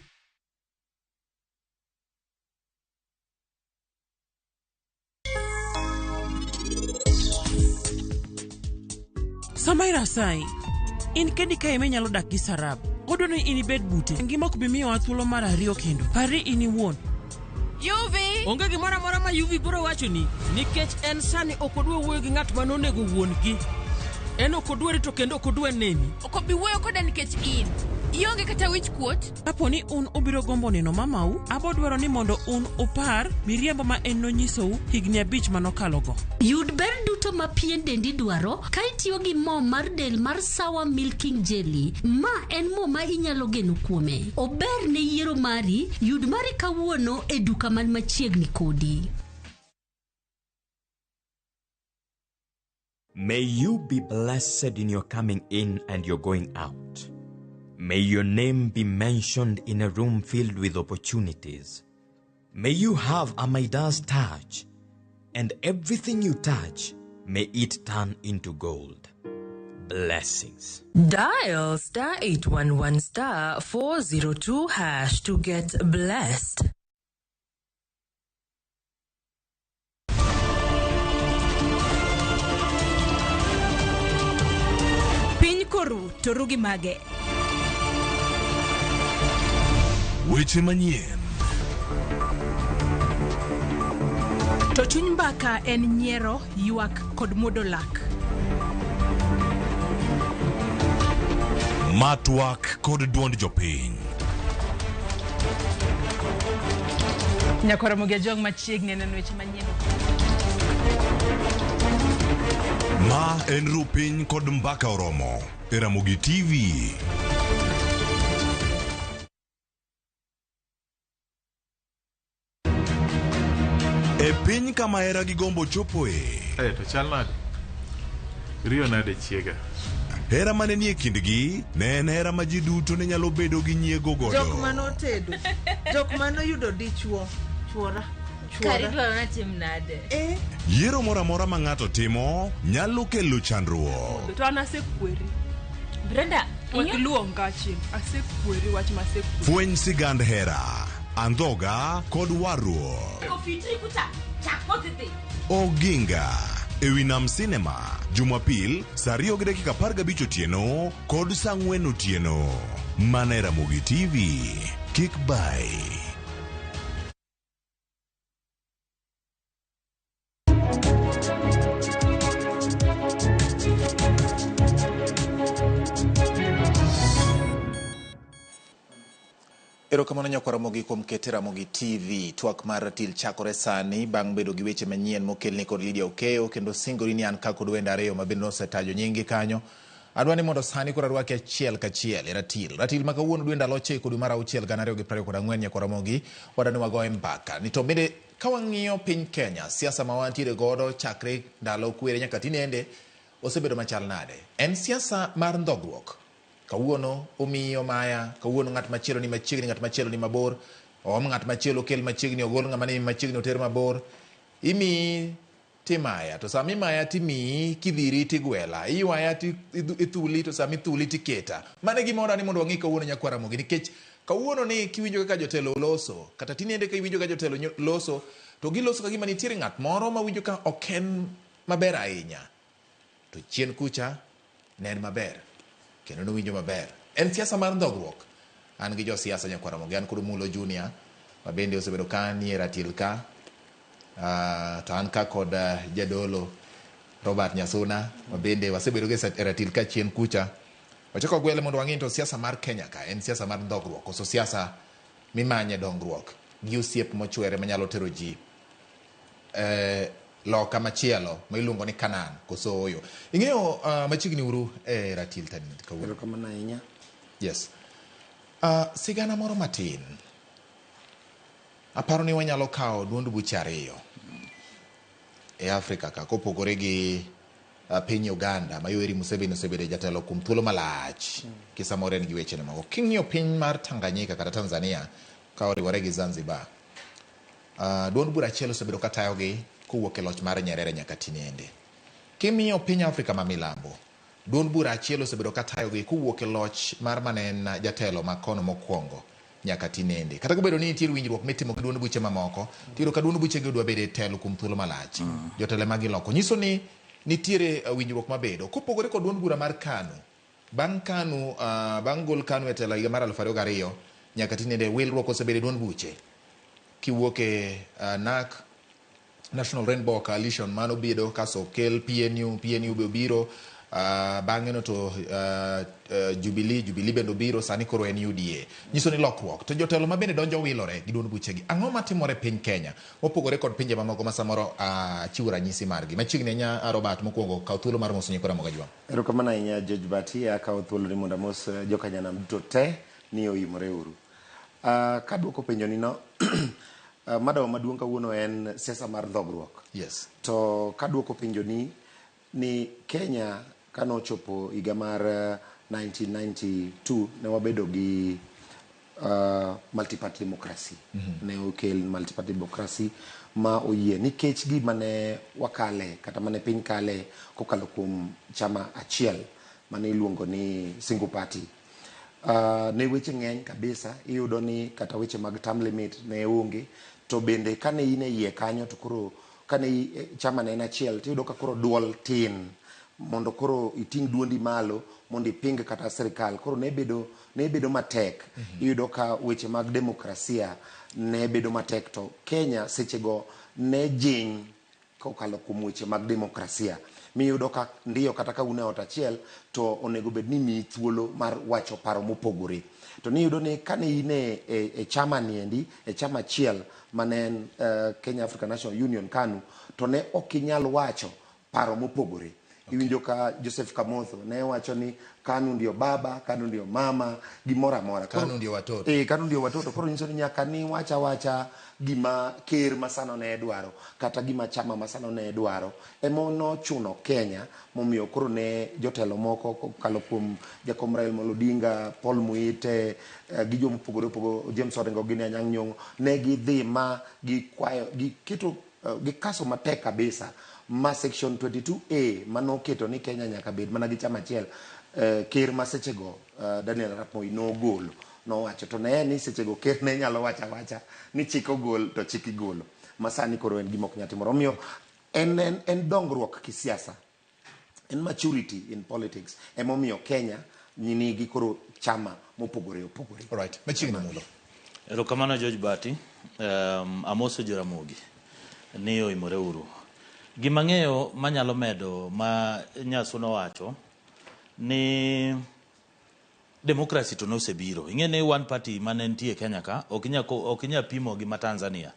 Samaira sai, in kedi ka ime nyalo dak gi sarab. Odono ini bed bute. Ngima ko bimiyo athulo mar ariyo kendo. Pari ini won.
Yuvi!
Onge gimora mora ma Yuvi bro wacho ni nikech en sani okodwe wuoyo gi ng'at ma nonego wuongi. En okodwe rito kendo okodwe neni.
Okobi wuoyo koda nikech in. Ionge kata wich kuot.
Kapo ni un obiro gombo neno mamau, abo dwaro ni mondo un upar miriambo ma en nonyisou higni 5 manokalogo.
Yud ber duto ma pien dendi dwaro ka itiyo gi mo mar del mar Sawa Milking Jelly. Ma en mo ma inyalo geno kuome. Ober ne yiero mari, yud mari kawuono e duka man machiegni kodi.
May you be blessed in your coming in and your going out. May your name be mentioned in a room filled with opportunities. May you have a Midas touch, and everything you touch, may it turn into gold. Blessings.
Dial *811*402# to get blessed.
Piny koru to rugi mage.
Weche manyien.
To chuny mbaka en nyiero, ywak kod muodo lak.
Matwak kod duond jopiny.
Nyakoro mogia jong machiegni neno weche manyien.
Ma en Rupiny kod mbaka oromo. E Ramogi TV. E piny kama era gi gombo chopoe.
To chal nade? Rio nade chiega?
Hera mane nie kindgi ne en hera ma ji duto ne nyalo bedo gi nyiego godo.
Jok manotedo, jok manoyudo dichuo, chuora.
Kari dwaro na tim nade?
Yiero mora mora ma ng'ato timo nyalo kelo chandruok.
To anasekweri. Brenda, wakiluo ngachi, asekweri wach masekweri.
Fweny sigand hera, andhoga kod warruok.
Kofitri kuta, chakotete.
Oginga ewi Nam Cinema, Jumapil, saa 2:15 otieno kod saa 4 otieno. Mana e Ramogi TV. Kick by.
Erokamano nyakwara mogi kuom kete Ramogi TV. Twak mar Ratil chakore sani bang' bedo gi weche manyien mokelni kod Lydia Okeyo kendo singori ni an ka kod wenda ariyo ma bende nosetajo nyingi kanyo. Adwa ni mondo sani koro arwaki achiel kachiel e Ratil. Ratil ma kawuono dwe ndalo 9 dwe mar 6 2024 nyakwara mogi wadani wagoye mbaka. Ni to bende ka wang'iyo piny Kenya, siasa ma wantiere godo chakre ndalo kwere nyaka tinende osebedo machal nade. En siasa mar ndogruok. Kawuono omiyo maya, kawuono ng'at machielo ni machiegni, ng'at machielo ni mabor, ng'at machielo kel machiegni ogol ng'ama ni machiegni oter mabor. Imi timaya, to sami maya timi kidhiri tigwela, iwaya ithuli to sami thuli tiketa. Mane gimora ni mondo wang'i kawuono nyakwara mogi nikech kawuono ni kiwinjo kaka jotelo loso, kata tinende ka iwinjo kaka jotelo loso, to giloso kagima nitiere ng'at moro ma winjo ka oken maber ahinya. To chien kucha nen maber. Kendo winjo maber. En siasa mar ndogruok. An gi jo siasa nyakwara mogi, an kod Mulo Junior ma bende osebedo ka ni e Ratil ka. To an ka kod jadolo Robert Nyasuna ma bende wasebedo gi e Ratil ka chien kucha. Wachako gwele mondo wang'e to siasa mar Kenya ka en siasa mar ndogruok koso siasa mimanye dongruok gi osiep mochwere manyalo tero ji loka machielo ma iluongo ni Kanan koso oyo. Ing'eyo machiegni uru e Ratil tani kawuono.
Kamana ahinya.
Yes. Sigana moro matin. Aparo ni wanyalo kawo duond buche ariyo e Afrika ka kopogore gi piny Uganda ma Yoweri Museveni osebedo jatelo kuom thuolo malach kisamore gi weche ne mago. King'iyo piny mar Tanganyika kata Tanzania ka oriwore gi Zanzibar. Duond bura achiel osebedo ka tayogi kowuok e loch mar Nyerere nyaka tinende. Kimiyo piny Afrika ma milambo, duond bura achiel osebedo ka tayogi kowuok e loch mar manen jatelo makono mokwongo nyaka tinende. Kata kobedo ni nitie winjruok mitimo gi duond buche mamoko, tiro ka duond buche gi dwa bedo telo kuom thuolo malach. Jotelo ma giloko nyiso ni nitiere winjruok mabedo kopogore kod duond bura mar KANU. Bang' gol KANU e telo higa mar 2002 nyaka tinende wilruok osebedo duond buche. Kiwuok e NAC National Rainbow Coalition mano bedo kaso kel PNU be biro bang'e no to Jubilee bendo biro sani koro en UDA. Nyiso ni lokruok to jotelo ma bende donjo wilore gi duond buchegi. Ang'o matimore piny Kenya mopogore kod pinje mamoko ma samoro chiwo ranyisi margi. Machiegni nya Robert mokwongo kaw thuolo mar moso nyakwara moga jwa.
Erokamano ahinya George Batia kaw thuolo ni mondo mos jokanyanam duto te ni oyimore uru. Kaduoko penjo ni no madawa maduong' kawuono en siasa mar dhogruok.
Yes.
To kaduoko penjo ni Kenya kano chopo higa mar 1992 ne wabedo gi multi-party democracy. Ne okel multi-party democracy ma oyie nikech gima ne wakale kata mane piny kale kokalo kuom chama achiel mane iluongo ni single party. Ne weche ng'eny kabisa, iyudo ni kata weche mag term limit ne onge, to bende kane ine iye kanyo to koro kane chama ne en achiel tiyudo ka koro duol tin mondo koro iting duondi malo mondo iping kata serikal koro ne bedo matek. Iyudo ka weche mag demokrasia ne bedo matek to Kenya sechego ne jing kokalo kuom weche mag demokrasia. Miyudo ka ndiyo kata ka une ot achiel to onego bed ni mi thuolo mar wacho paro mopogore. To niyudo ni kane ine e chama niendi, e chama achiel manen Kenya African National Union KANU, to ne okinyal wacho paro mopogore. Iwinjo ka Joseph Kamotho ne wacho ni KANU ndio baba, KANU ndio mama, gimora mora.
KANU ndio watoto.
KANU ndio watoto. Koro nyiso ni nyaka ni wacha gima ker masano ne dwaro kata gima chama masano ne dwaro. Emono chuno Kenya momiyo koro ne jotelo moko kokalo kuom Jakom Raila Odinga, Paul Muite, gi joma opogore James Orengo gi Anyang' Nyong'o ne gidhi ma gikwayo giketo gikaso matek kabisa ma section 22A manoketo ni Kenya nyaka bed mana gi chama achiel. Ker ma sechego Daniel Arap Moi nogolo nowacho to ne ni sechego ker ne nyalo wacha ni chik ogol to chik igolo. Masani koro en gima ok nyalo timore. Omiyo en dongruok kisiasa, en maturity in politics emomiyo Kenya nigi koro chama mopogore opogore.
Alright, machiegni Mulo.
Erokamano George Bati, amoso Jaramogi ni oyimore uru. Gima ng'eyo manyalo medo ma Nyasuna wacho ni democracy to nosebiro. Ingene one party manentie Kenya ka okinya pimo gi ma Tanzania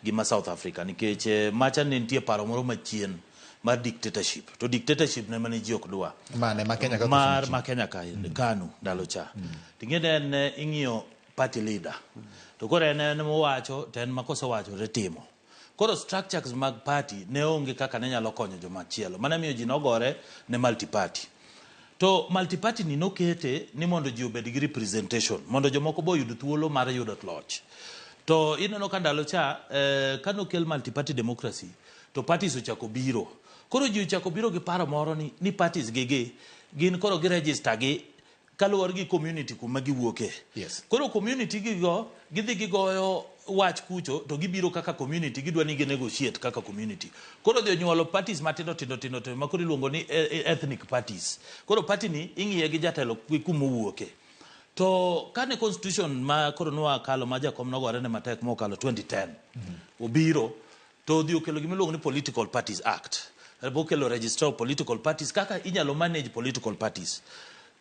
gi ma South Africa nikech macha nentie paro moro machien mar dictatorship. To dictatorship ne mane ji ok dwa.
Mane ma Kenya ka
ma Kenya ka KANU ndalo cha. Tingene ne ing'iyo party leader. To kore ne mowacho ten makoso wacho retimo. Koro structures mag party ne onge kaka ne nyalo konyo joma chielo. Mana miyo ji nogore ne multi party. To multi party ni nokete ni mondo ji obed gi representation, mondo jomoko bo yud thuolo mar yudo loch. To ineno ka ndalo cha kanokel multi party democracy to parties ochako biro. Koro ji ochako biro gi paro moro ni parties gin koro gi register gi kaluwore gi community kuma giwuoke.
Yes.
Koro community gigo gidhi gigoyo wach kucho to gibiro kaka community gidwa ni negotiate kaka community. Koro dhi nyuolo parties matindo tindo ma koro iluongo ni ethnic parties. Koro party ni ing'iye gi jatelo kuma owuoke. To kane constitution ma koro nwa kalo ma jakom nogore ne matek mokalo 2010 obiro to dhi okelo gimiluongo ni Political Parties Act. Bokelo register of political parties kaka inyalo manage political parties.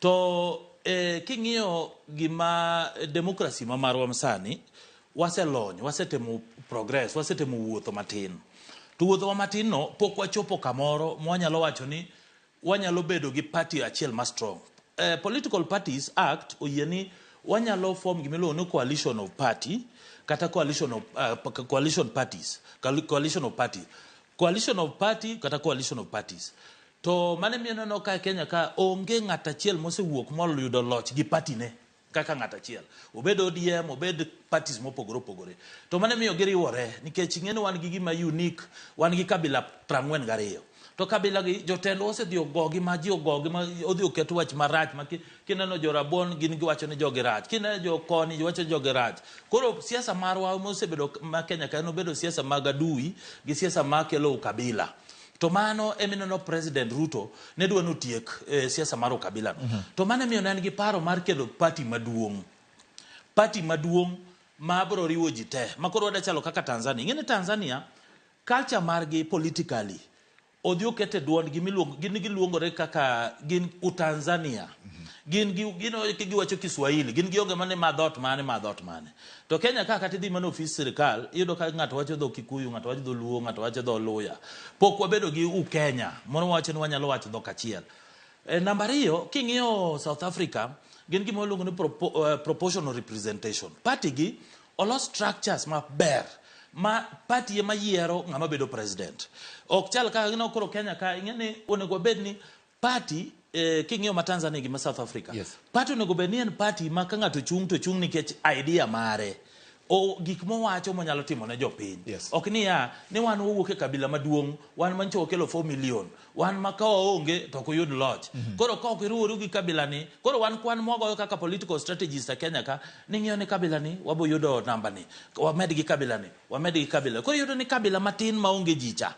To king'iyo gima democracy ma marwa msani waselony, wasetemo progress, wasetemo wuotho matin. To wuotho matin no pok wachopo kamoro mwanyalo wacho ni wanyalo bedo gi party achiel ma strong. Political Parties Act oyieni wanyalo form gimiluongo ni coalition of party kata coalition of parties kata coalition of parties. To mane mieno no ka Kenya ka onge ng'at achiel mosewuok moyudo loch gi party ne kaka ng'at achiel. Obed ODM, obed parties mopogore. To mane miyo giriwore nikech ing'eno wan gi gima unique, wan gi kabila 42. To kabila gi jotendo osedhi ogogi ma ji ogogi ma odhi oketo wach marach ma kineno jorabon gin giwacho ni jogi rach. Kineno jokoni giwacho jogi rach. Koro siasa marwa mosebedo ma Kenya ka obedo siasa mag adui gi siasa ma kelo kabila. To mano emineno President Ruto ne dwa notiek siasa mar kabila no. To mano miyo ne gi paro mar kelo party maduong' ma bro riwo ji te. Ma koro wada chalo kaka Tanzania. Ing'e Tanzania culture margi politically odhi okete duond giluongore kaka gin utanzania. Gin giwacho Kiswahili, gin gionge mane madhot mane. To Kenya kaka tidhi mane ofis sirikal, iyudo ka ng'ato wacho dho Kikuyu, ng'ato wacho dho Luo, ng'ato wacho dho Luya. Pok wabedo gi Kenya, mono wacho ni wanyalo wacho dhok achiel. Namba 2, king'iyo South Africa, gin gima iluongo ni proportional representation. Party gi olos structures maber. Ma party ema yiero ng'ama bedo president. Ok chal ka ng'ino koro Kenya ka ing'eni onego bed ni party king'iyo ma Tanzania gi ma South Africa.
Yes.
Party onego bed ni en party ma ka ng'ato chung nikech idea mare. O gik mowacho monyalo timo ne jopiny.
Yes.
Ok ni wan wowuok e kabila maduong', wan mancho kelo 4 million, wan maka onge to ko yud loch. Koro ka ok iruworu gi kabila ni, koro wan kwan mogoyo kaka political strategist e Kenya ka, ning'iyo ni kabila ni wabo yudo namba ni, wamed gi kabila ni, wamed gi kabila. Koro yudo ni kabila matin maonge jicha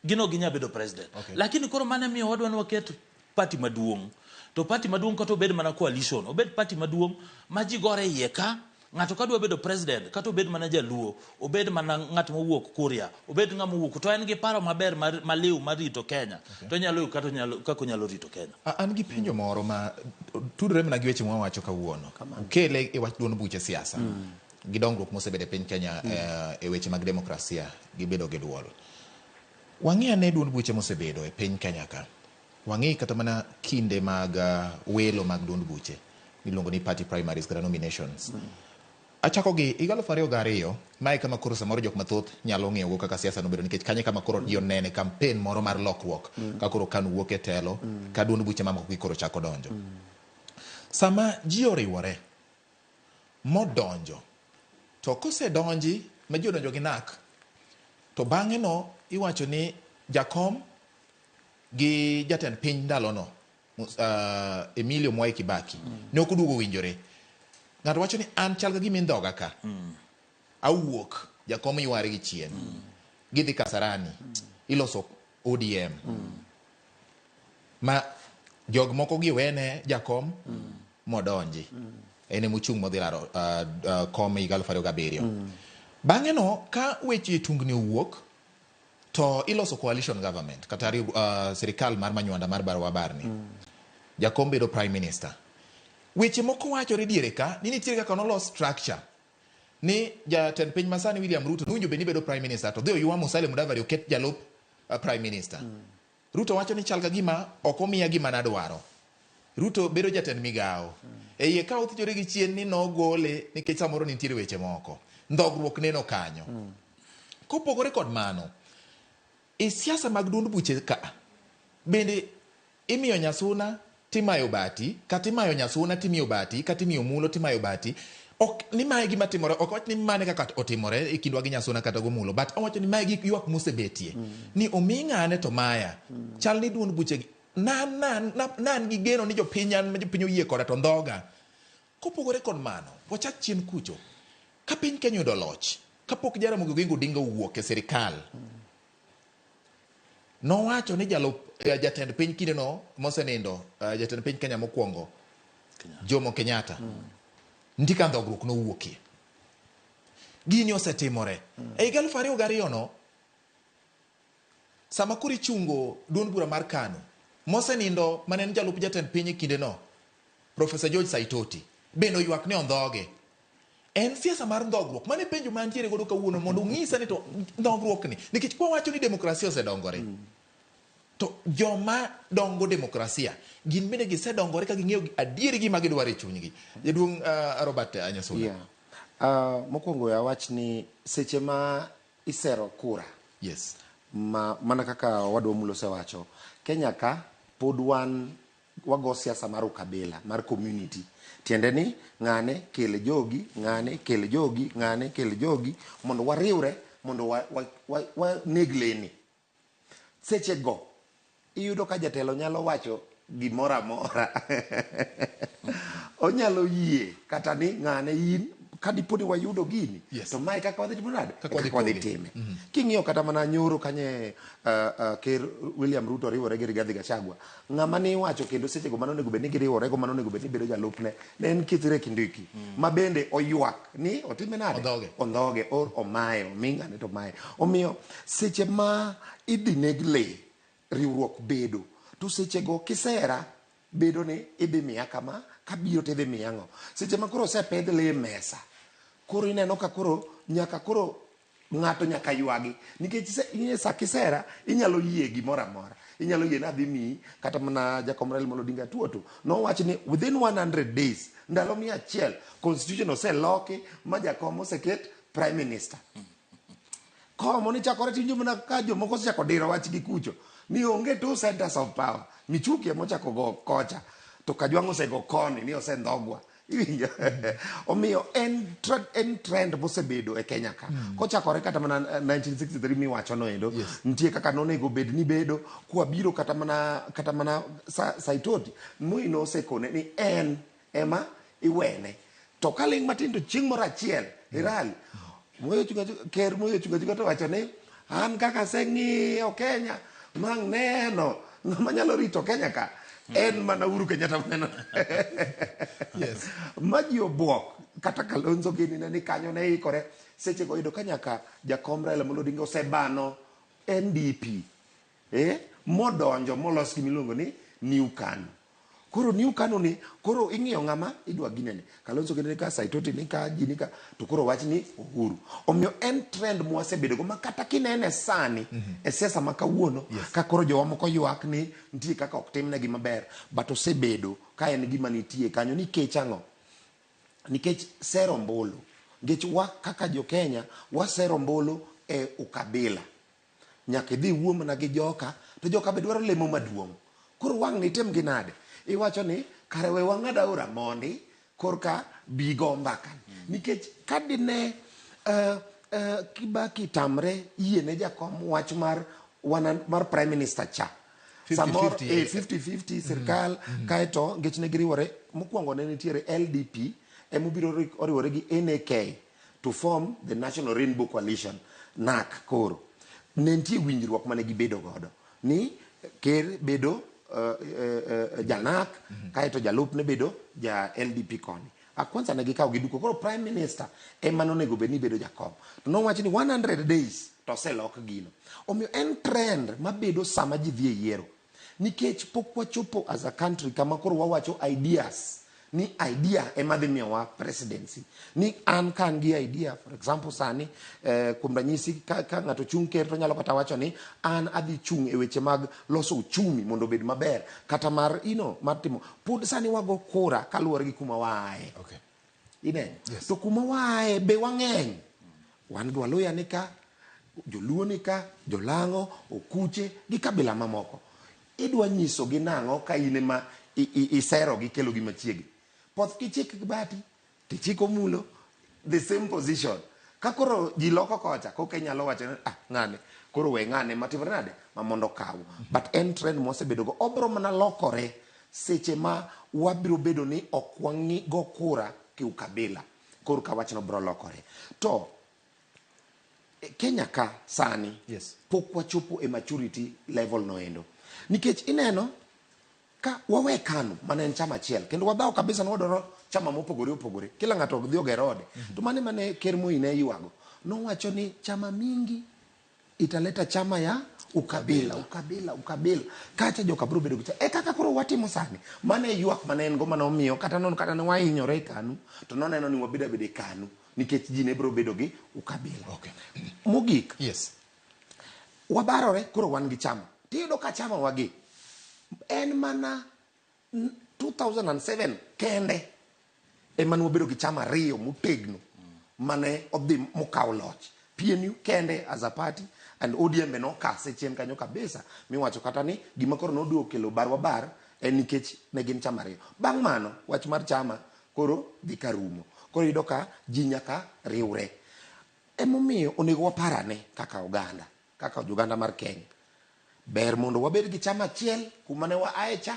gino ginya bedo president.
Okay.
Lakini koro mane miyo wadwa ni waket party maduong'. To party maduong' kata obed mana coalition, obed party maduong' ma ji gore iye ka. Ng'ato kadwa bedo president, kata obed mana jaluo, obed mana ng'at mowuok Kuria, obed ng'ama mowuok, to en gi paro maber maliw mar rito Kenya. Okay. To nyalo kako nyalo rito Kenya.
An gi penjo moro ma tudore mana gi weche mwawacho kawuono. Kele e wach duond buche siasa. Gi dongruok mosebedo e piny Kenya e weche mag demokrasia gi bedo gi duol. Wang'e ne duond buche mosebedo e piny Kenya ka. Wang'e kata mana kinde mag welo mag duond buche. Miluongo ni party primaries kata nominations. Achako gi higa 2002 mae kama koro samoro jok mathoth nyalo ng'eyo kaka siasa nobedo nikech kanye kama koro ji onene campaign moro mar lokruok ka koro KANU wuok e telo ka duond buche mamoko gi koro chako donjo. Sama ji oriwore modonjo to kosedonji ma ji odonjo gi nak to bang'e no iwacho ni jakom gi jatend piny ndalono Emilio Mwai Kibaki ne ok oduogo winjore. Ng'ato wacho ni an chal ka gima indhoga ka. Awuok, jakom yware gi chien. Gidhi Kasarani, iloso ODM. Ma jog moko giwene jakom modonji. Ene muchung' modhi laro kom higa 2007. Bang'e no, ka weche tungni owuok, to iloso coalition government, kata sirikal mar manywanda mar Barwa Barni. Jakom bedo prime minister. weche moko wachore diere ka ni nitiere kaka nolos structure ni jatend piny masani William Ruto nowinjo bed ni bedo prime minister to dhi oywa Musalia Mudavadi oket jalup prime minister. Ruto wacho ni chal ka gima ok omiya gima nadwaro. Ruto bedo jatend migawo. E iye ka othichore gi chien ni nogole nikech samoro nitiere weche moko. Ndhogruok neno kanyo. Kopogore kod mano, e siasa mag duond buche ka bende imiyo nyasuna timayo bati, kata imayo nyasuna timiyo bati, kata imiyo mulo timayo bati. Ok ni mae gima timore, ok wach ni mane kaka otimore e kindwa gi nyasuna kata gomulo, but owacho ni mae gik ywak mosebetie. Ni omi ng'ane to maya. Chal ni duond buche gi nan gi geno ni jopiny oyie koda to ndhoga. Kopogore kod mano, wachak chien kucho. Ka piny Kenya yudo loch, kapok Jaramogi Oginga Odinga owuok e sirikal, nowacho ni jatend piny kinde no mosenindo, jatend piny Kenya mokwongo, Jomo Kenyatta, ndika ndhogruok nowuokie. Gini osetimore. E higa 2002 no, sama koro ichungo duond bura mar KANU, mosenindo mane en jalup jatend piny e kinde no, Professor George Saitoti, bende oywak ni ondhoge. En siasa mar ndhogruok mane penjo mantiere godo kawuono mondo ung'isa ni to ndhogruok ni nikech kwa wacho ni demokrasia osedongore. To joma dongo demokrasia gin bende gisedongore ka ging'eyo adieri gima gidwaro e chunygi. Jaduong' Robert Anyasula.
Mokwongo ya wach ni seche ma isero kura.
Yes.
Mana kaka wadwa mulo sewacho. Kenya ka pod wago siasa mar ukabila, mar community. Tiende ni ng'ane kele jogi, ng'ane kele jogi, ng'ane kele jogi, mondo wariwre, mondo wanegleni. Seche go, iyudo ka jatelo nyalo wacho gimora mora. Onyalo yie, kata ni ng'ane in, kadiponi wayudo gini, to mae kaka wadhi timonade? Kaka wadhi time. King'iyo kata mana nyoro kanye Ker William Ruto riwore gi Rigathi Gachagua, ng'ama ni wacho kendo seche go mano nego bed ni giriwore go, mano nego bed ni bedo jalupne, ne en Kithure Kindiki, ma bende oywak ni otime nade? Ondhoge, or omayo, ming'ane to maye. Omiyo seche ma idhi negle riwruok bedo, to seche go kisera bedo ni idhi miya kama, kabiro tidhi miya ng'o. Seche ma koro osepedh le mesa, koro ineno ka koro nyaka koro ng'ato nyaka ywagi, nikech sa kisera inyalo yie gimoro amora. Inyalo yie na dhi miyi, kata mana Jakom Raila Amolo Odinga tuoto nowach ni within 100 days, ndalo 100, constitution oseloki ma Jakom oseket prime minister. Komo ni chakore tinjo mana ka jomoko osechako diro wach gi kucho ni onge two centers of power. Michuki mochako go kocha, to Kajwang' osego koni ni osendhogwa. Omiyo en trend mosebedo e Kenya ka. Kochakore kata mana 1963 miwacho no endo, nitie kaka nonego bed ni bedo kwa biro kata mana Saitoti muino osekone ni en ema iwene. To kaling matin to chieng' moro achiel irali Ker Moyo Chunga to wacho ni an kaka seng'iyo Kenya mang neno ng'ama nyalo rito Kenya ka en mana Uhuru Kenyatta neno. Yes. Maji obuok kata Kalonzo gini ni kanyo ne ikore seche go yudo kanyaka Jakom Raila Amolo Odinga osebano NDP modonjo molos gi miluongo ni New KANU. Koro New KANU ni koro ing'iyo ng'ama idwa ginene. Kalonzo gini ka, Saitoti ni ka, Jini ka, to koro wach ni Uhuru. Omiyo en trend mwasebedo go makata kinene sani e siasa makawuono ka koro jowa moko ywak ni nitie kaka ok timne gima ber, but osebedo ka en gima nitie kanyo nikech ang'o? Nikech sero mbolo. Nikech kaka jo Kenya wasero mbolo e ukabila. Nyaka idhi wuo mana gi joka, to joka be dwaro lemo maduong'. Koro wang' ni tem ginade. Iwacho ni kare we wang'ada ora mondi korka bigo mbaka. Nikech kadine Kibaki tamre yiene Jakom wach mar prime minister cha. 50-50 sirkal kaeto ngech ne giriwore mokwongo ne nitiere LDP emobiro oriwore gi NAK to form the National Rainbow Coalition NAC. Koro ne nitie winjruok mane gibedo godo ni Ker bedo janak kaeto jalup ne bedo ja LDP koni. Kwanza ne gikaw giduko koro prime minister ema nonego bed ni bedo Jakom. To nowach ni 100 days to selok gino. Omiyo en trend mabedo sama ji dhi e yiero. Nikech pok wachopo as a country kama koro wawacho ideas ni idea ema dhi miyowa presidency. Ni an kan gi idea, for example sani, kuom ranyisi ka ng'ato chung' ker to nyalo kata wacho ni an adhi chung' e weche mag loso uchumi mondo obed maber, kata mar mar timo. Pod sani wago kura kaluwore gi kuma waaye.
Okay.
Ine? Yes. To kuma waaye be wang'eny. Wan gi Waluya nika, Joluo nika, Jolang'o, Okuche, gi kabila mamoko. Idwa nyiso gi nang'o ka in ema isero gi kelo gi machiegni. Poth kichik bati, tichiko mulo, the same position. Ka koro ji loko kocha, koka inyalo wacho ng'ane, koro we ng'ane matimre nade, ma mondo kaw. But en trend mosebedo go, obro mana lokore seche ma wabiro bedo ni ok wang'i go kura ki ukabila. Koro ka wachno bro lokore. To Kenya ka sani, yes, pok wachopo e maturity level noendo. Nikech ineno ka wawe KANU mane en chama achiel kendo wadhaw kabisa nwadoro chama mopogore opogore, kila ng'ato dhi ogero ode. To mane Ker Moi ne yuago, nowacho ni chama mingi italeta chama ya ukabila. Kacha joka bro bedo gicha. Kaka koro watimo sani, mane yuak mane en go mane omiyo kata non kata ne wahinyore KANU, to noneno ni wabeda bede KANU nikech ji ne bro bedo gi ukabila.
Okay.
Mogik,
yes,
wabarore koro wan gi chama. Tiyudo ka chama wagi en mana 2007 kende ema wabedo gi chama ariyo motegno mane odhi mokaw loch. PNU kende as a party and ODM be nokase chien kanyo kabisa, miwacho kata ni gima koro noduo kelo barwabar en nikech ne gin chama ariyo. Bang' mano wach mar chama koro dhi karumo. Koro yudo ka ji nyaka riwre. Emomiyo onego waparane kaka oganda, kaka Uganda mar Kenya. Ber mondo wabed gi chama achiel kuma ne waaye cha,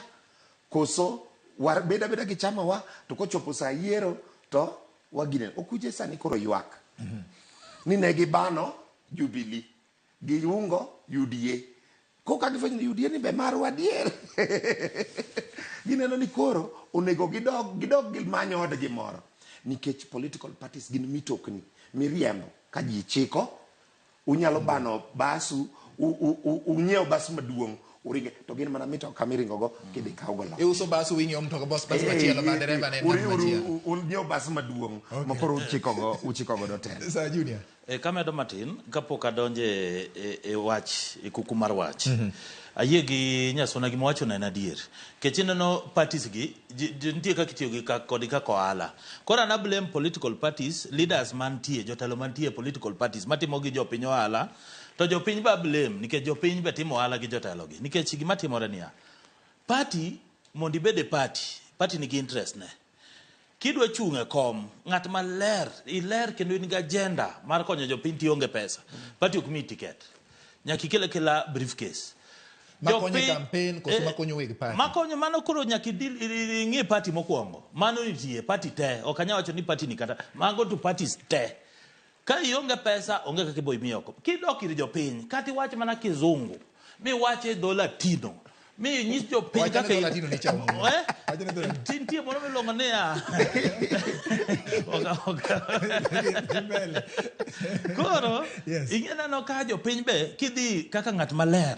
koso wabeda gi chama wa to kochopo sa yiero to wagine. Okuje sani koro ywak. Ni ne gibano Jubilee, giungo UDA. Koka gifwenyo ni UDA ni be marwa dier. Gineno ni koro onego gidog gimanyo odgi moro. Nikech political parties gin mitokni miriembo ka ji chiko, unyalo bano basu, unyiew basu maduong' uringe, to gin mana mitoka miringo go kidhi kaw go loch.
Uso basu winyo mtoka bas machielo ma dereva ne ng'at machielo.
Unyiew basu maduong' ma koro uchiko go do ten.
Sa Junior.
Kamedo matin kapok adonje e wach e kuku mar wach. Ayie gi Nyasona gi mwacho na adier. Kech ineno parties gi nitie kaka itiyo gi kod kaka ohala. Koro na blame political parties, leaders mantie, jotelo mantie political parties matimo gi jopiny ohala. To jopiny ba blame nikech jopiny be timo ohala gi jotelo gi. Nikech gima timore niya, party mondo ibed e party nigi interest ne. Kidwa chung' e kom, ng'at maler, iler kendo in gi agenda mar konyo jopiny tionge pesa. Party ok mi ticket. Nyaka ikela briefcase.
Makonyo campaign koso makonyo weg party.
Makonyo mano koro nyaka ing'e party mokwongo. Mano nitie party te. Ok anya wacho ni party ni kata mago to parties te. Ka ionge pesa onge kaka ibo imiyo oko. Kidok ir jopiny, kati wach mana kizungu. Mi wache dho latino. Mi nyis jopiny kaka
latino ni chamo.
Tintie mono milongo ne ya. Koro, ing'ena no ka jopiny be kidhi kaka ng'at maler.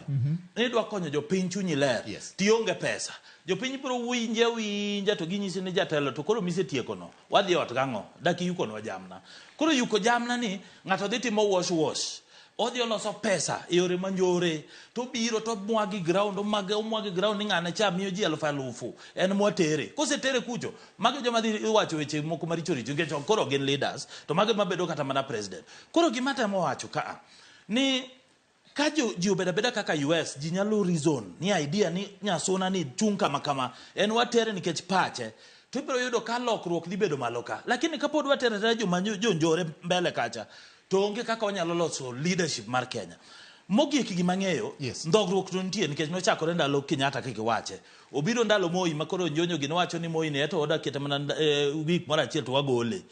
Idwa konyo jopiny chunyi ler. Tionge pesa. Jopiny biro winja to ginyisi ni jatelo to koro mise tieko no. Wadhi ot gang'o, daki yuko no jamna. Koro yuko jamna ni ng'ato dhi timo wash. Odhi oloso pesa e yore manjore, to biro to mwagi ground, omwagi ground ni ng'ane cha miyo ji 1000 en mwatere. Kose tere kucho, mage joma dhi wacho weche moko maricho nikech koro gin leaders, to mage mabedo kata mana president. Koro gima temo wacho ka ni ka ji obeda kaka US, ji nyalo reason ni idea ni Nyasona ni chung kama en watere nikech pache. To ibiro yudo ka lokruok dhi bedo malo ka. Lakini kapod watere joma jonjore mbele kacha, to onge kaka onyalo loso leadership mar Kenya. Mogik gima ng'eyo, ndogruok to nitie nikech nochakore ndalo Kenyatta kaka wache. Obiro ndalo Moi makoro njonyo gi nowacho ni Moi ne to oda kete mana week mara achiel to wagole.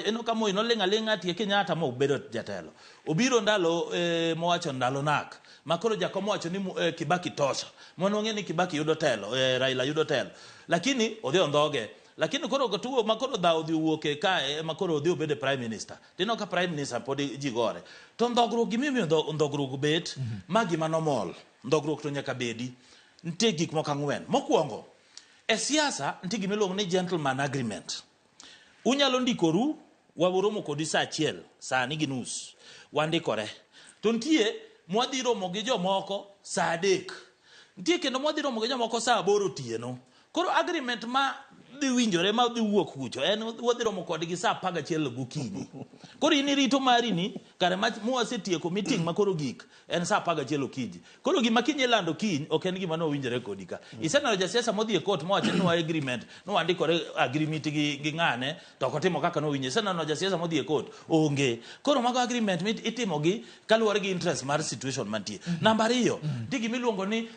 Eno ka Moi nolinga tie Kenyatta mo bedo jatelo. Obiro ndalo mowacho ndalo nak. Makoro jakomo wacho ni Kibaki tosha. Mono ng'e ni Kibaki yudo telo, Raila yudo telo. Lakini odhi ondhoge. Lakini koro gotuo makoro dha odhi wuoke kae makoro odhi obede prime minister. Tino ka prime minister podi ji gore. To ndogruok gimimiyo ndogruok bet magi manomol. Ndogruok to nyaka bedi. Ntie gik moko ang'wen. Mokwongo, E siasa nitie gimiluongo ni gentleman agreement. Unyalo ndikoru wawuromo kodi saa achiel sani gi nus wandikore. To nitie mwadhi romo gi jomoko saa 3. Nitie kendo mwadhi romo gi jomoko saa 8 otieno. Koro agreement ma dhi winjore ma dhi wuok kucho en wadhi romo kodgi saa 11 gokinyi. Koro in rito mari ni kare mwasetieko meeting makoro gik en saa 11 okinyi. Koro gima kinyi lando kiny ok en gima no winjore kodi ka. Iseneno jasiasa modhi e court mowacho ni agreement no wandikore agreement gi ng'ane to okotimo kaka no winje. Iseneno jasiasa modhi e court onge. Koro mago agreement itimo gi kaluwore gi interest mar situation mantie. Namba 2 digi miluongo ni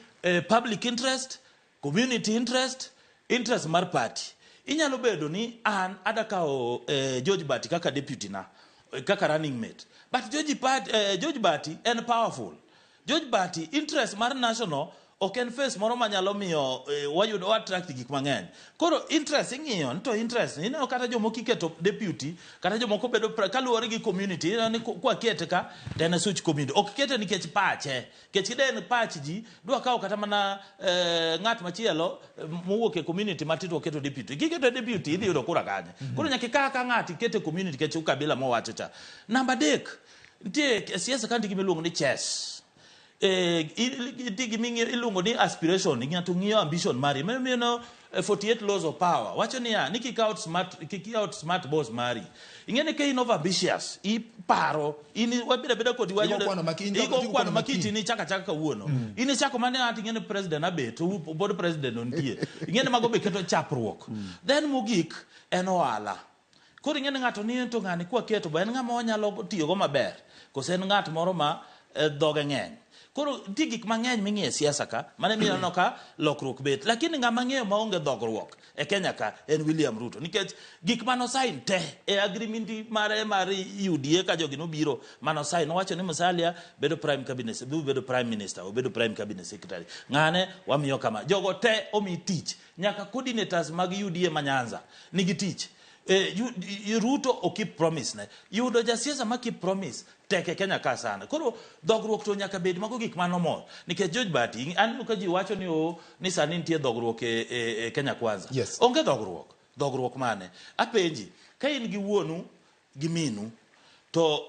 public interest, community interest, interest mar party. Inyalo bedo ni an adakao George Bati kaka deputy na kaka running mate. But George Bati en powerful. George Bati interest mar national oken face moro manyalo miyo wayudo attract gik mang'eny. Koro interest ing'iyo to interest ineno kata jomoko iketo deputy kata jomoko bedo kaluwore gi community ni kwa kete ka tena such community ok kete nikech pache kech den pach ji dwa kawo kata mana ng'at machielo mowuok e community matito keto deputy kiketo deputy idhi yudo kura kanye. Koro nyaka ka ng'at ikete community kech ukabila mowacho cha. Namba 3 nitie siasa kanti gimiluongo ni chess. Ilungo ni aspiration ng'ato ng'iyo ambition mari. You know, 48 laws of power wacho ni ya ni kick out smart boss mari ingene ke in of ambitious I paro ini wabida beda kodi wajo iko kwano makiti ni chaka kawuono ini chako mane ati ngene president abeto board president ontie ingene mago be keto chapruok then mugik enoala kodi ngene ngato ni to ngani kwa keto ba en ngama onyalo tiyo go maber kose en ngat moro ma dhoge ng'eny. Koro digik mang'eny ming'e siasa ka mane miyo ka lokruok bet lakini ngama ng'eyo maonge dhogruok e Kenya ka en William Ruto nikech gik mano sign te e agreement mare UDA ka jogi no biro mano sign wacho ni Musalia bedo prime cabinet bedo prime minister o bedo prime cabinet secretary ng'ane wamiyo kama jogo te omi tich nyaka coordinators mag UDA Manyanza nigi tich Ruto o keep promise ne yudo jasiasa ma keep promise teke Kenya ka sana. Koro dhogruok to nyaka bed mago gik mano mor nikech George Bati an ka ji wacho ni sani nitie dhogruok e Kenya Kwanza.
Yes.
Onge dhogruok mane apenji ka in gi wuonu gi minu to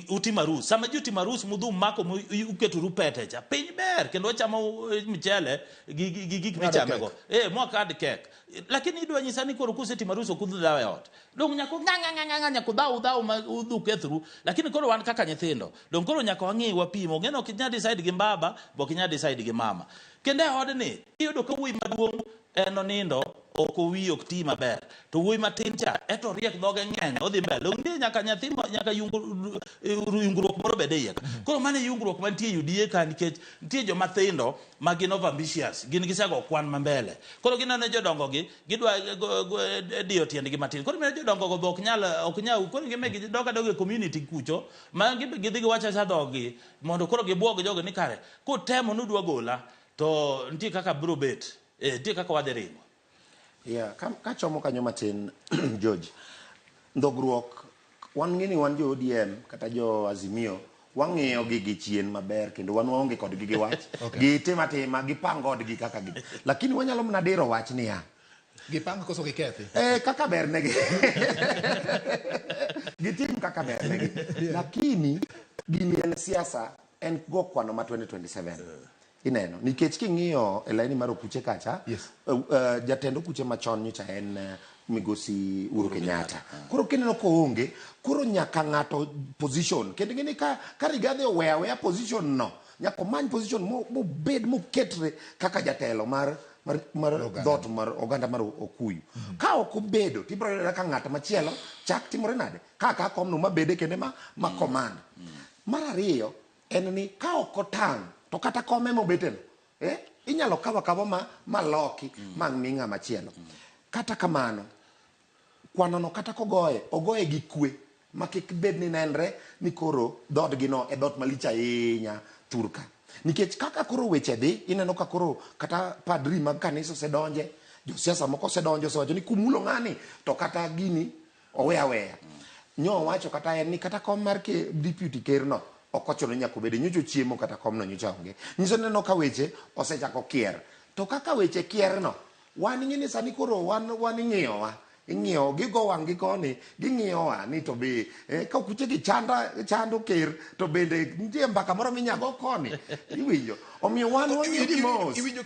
uti marus sama juti marus mudhum mako uketo rupete cha piny ber kendo chamo michele gik michamego mo kad kek lakini idwa nyisa ni koro kuseti marus okudhu dawe ot dong nyako nganga nyako dau ma udhu kethru lakini koro wan kaka nyithindo dong koro nyako wangi wapimo ngeno kinya decide gi baba bo kinya decide gi mama kende odni iyudo ka wuoyi maduong eno nindo okowi ok ti maber to wuoyi matin cha eto riek dhoge ng'eny odhi mbele onge nyaka nyathi nyaka yungruok moro bede iye koro mane yungruok mantie UDA ka nikech nitie joma thindo ma gin of ambitious gin gisego kwan mambele koro gineno jodongo gi gidwa dio tiendgi matin koro mene jodongo go ok nyal koro gimegi doga community kucho ma gidhi giwacho sa dhogi mondo koro gibuog jogo ni kare kutemo nudwa gola to nitie kaka bro bet nitie kaka wadhi ringo.
Yeah, ka chomo kanyo matin George ndogruok wan ngini wan jo ODM kata jo Azimio wang'iyo gi chien maber kendo wan waonge kod gi wach gi tema gi pango gi kaka gi lakini wanyalo mna diro wach ni ya
gi pango koso gi kethi
kaka ber negi gi tim kaka ber negi lakini gini en siasa en go kwano ma 2027 ineno nikech king'iyo e laini mar okuche kacha jatendo kuche machon nyocha en migosi Uhuru Kenyatta koro kineno ko onge koro nyaka ng'ato position kendo ngini ka Rigathi oweya position no nyaka many position mo bed mo ketre kaka jatelo mar dot mar oganda mar Okuyu ka ok obedo tibro yudo ka ng'ato machielo chak timore nade ka komno mabede kende ma command mar ariyo en ni ka ok otang to kata kome mobeten inyalo kawa ma loki mang minga machielo kata kamano kwanono kata ogoye gi kwe makik bed ni nenre ni koro dot gino e dot malich ahinya turka nikech kaka koro weche dhi ineno ka koro kata padri mag kanisa sedonje josiasa moko sedonjo sewacho ni kumulo ng'ani to kata gini oweya nyo wacho kata en ni kata kom mar ke deputy ker no okochono nyako bede nyocho chiemo kata komno nyocha onge nyiso neno ka weche osechako kier to kaka weche kier no wan ing'eni sani koro wan ing'iyowa gigo wang' gi koni ging'iyowa ni to be ka kuche gi chando ker to bende nitie mbaka moro minyago koni iwinjo omiyo wan wang'iyo gi mos
iwinjo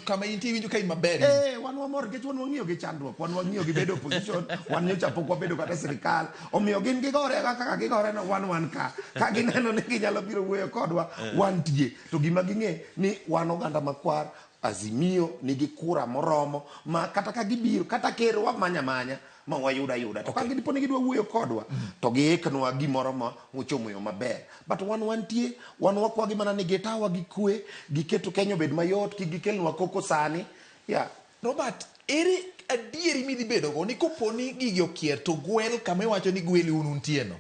kama intie iwinjo ka in maber
wan wamor nikech wan wang'iyo gi chandruok wan wang'iyo gi bedo opposition wan nyocha pok wabedo kata sirikal omiyo gin gigore kaka gigore no wan ka gineno ni ginyalo biro wuoyo kodwa wantie to gima ging'e ni wan oganda makwar Azimio nigi kura moromo ma kata ka gibiro kata kero wa manya ma wayuda to ka gidipo ni gidwa wuoyo kodwa to giiknwa gimoro ma mochomo yo maber but wantie wakwa gi mana ni gitawa gi kwe giketo Kenya bed mayot ki gikelnwa koko sani
Robert ere adieri midhi bedo go ni koponi gigi okier to gwel kama iwacho ni gweli untieno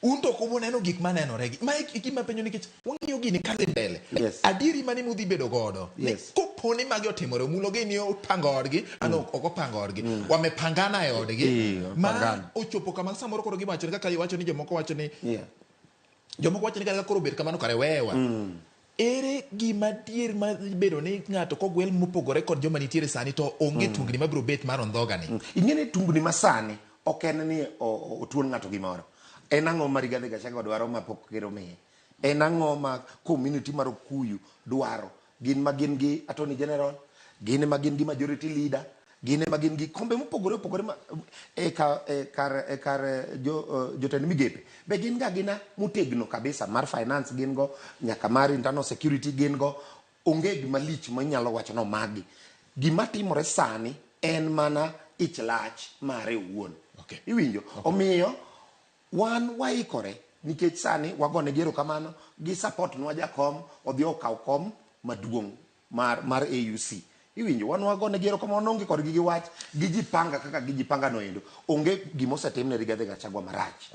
un to kubo neno gik manenore gi ma gima penjo nikech wang'iyo gini kadhi mbele adieri mani mudhi bedo godo koponi magi otimore mulo gi ni opango odgi ano ok opango odgi wamepangana e odgi ma ochopo kama samoro koro giwacho ni kaka iwacho ni jomoko wacho ni kaka koro bet kamano kare wewa ere gima dier ma bedo ni ng'ato kogwel mopogore kod joma nitiere sani to onge tungni mabiro bet mar ondhogani
ing'eni tungni masani ok en ni otuon ng'ato gimoro en ang'o ma Rigathi Gachagua dwaro ma pok ker omiye en ang'o ma community mar Okuyu dwaro gin gi attorney general gin ma gin gi majority leader gin ma gin gi kombe mopogore ma kar jotend migepe be gin ga gina motegno kabisa mar finance gin go nyaka mar internal security gin go onge gima lich ma nyalo wacho no magi gima timore sani en mana ich lach mare wuon iwinjo omiyo wan waikore nikech sani wagone gero kamano gi support nwa jakom odhi okaw kom maduong' mar AUC iwinjo wan wagone gero kamano onge kod gi wach gijipanga kaka gijipanga noendo onge gima osetimne Rigathi Gachagua marach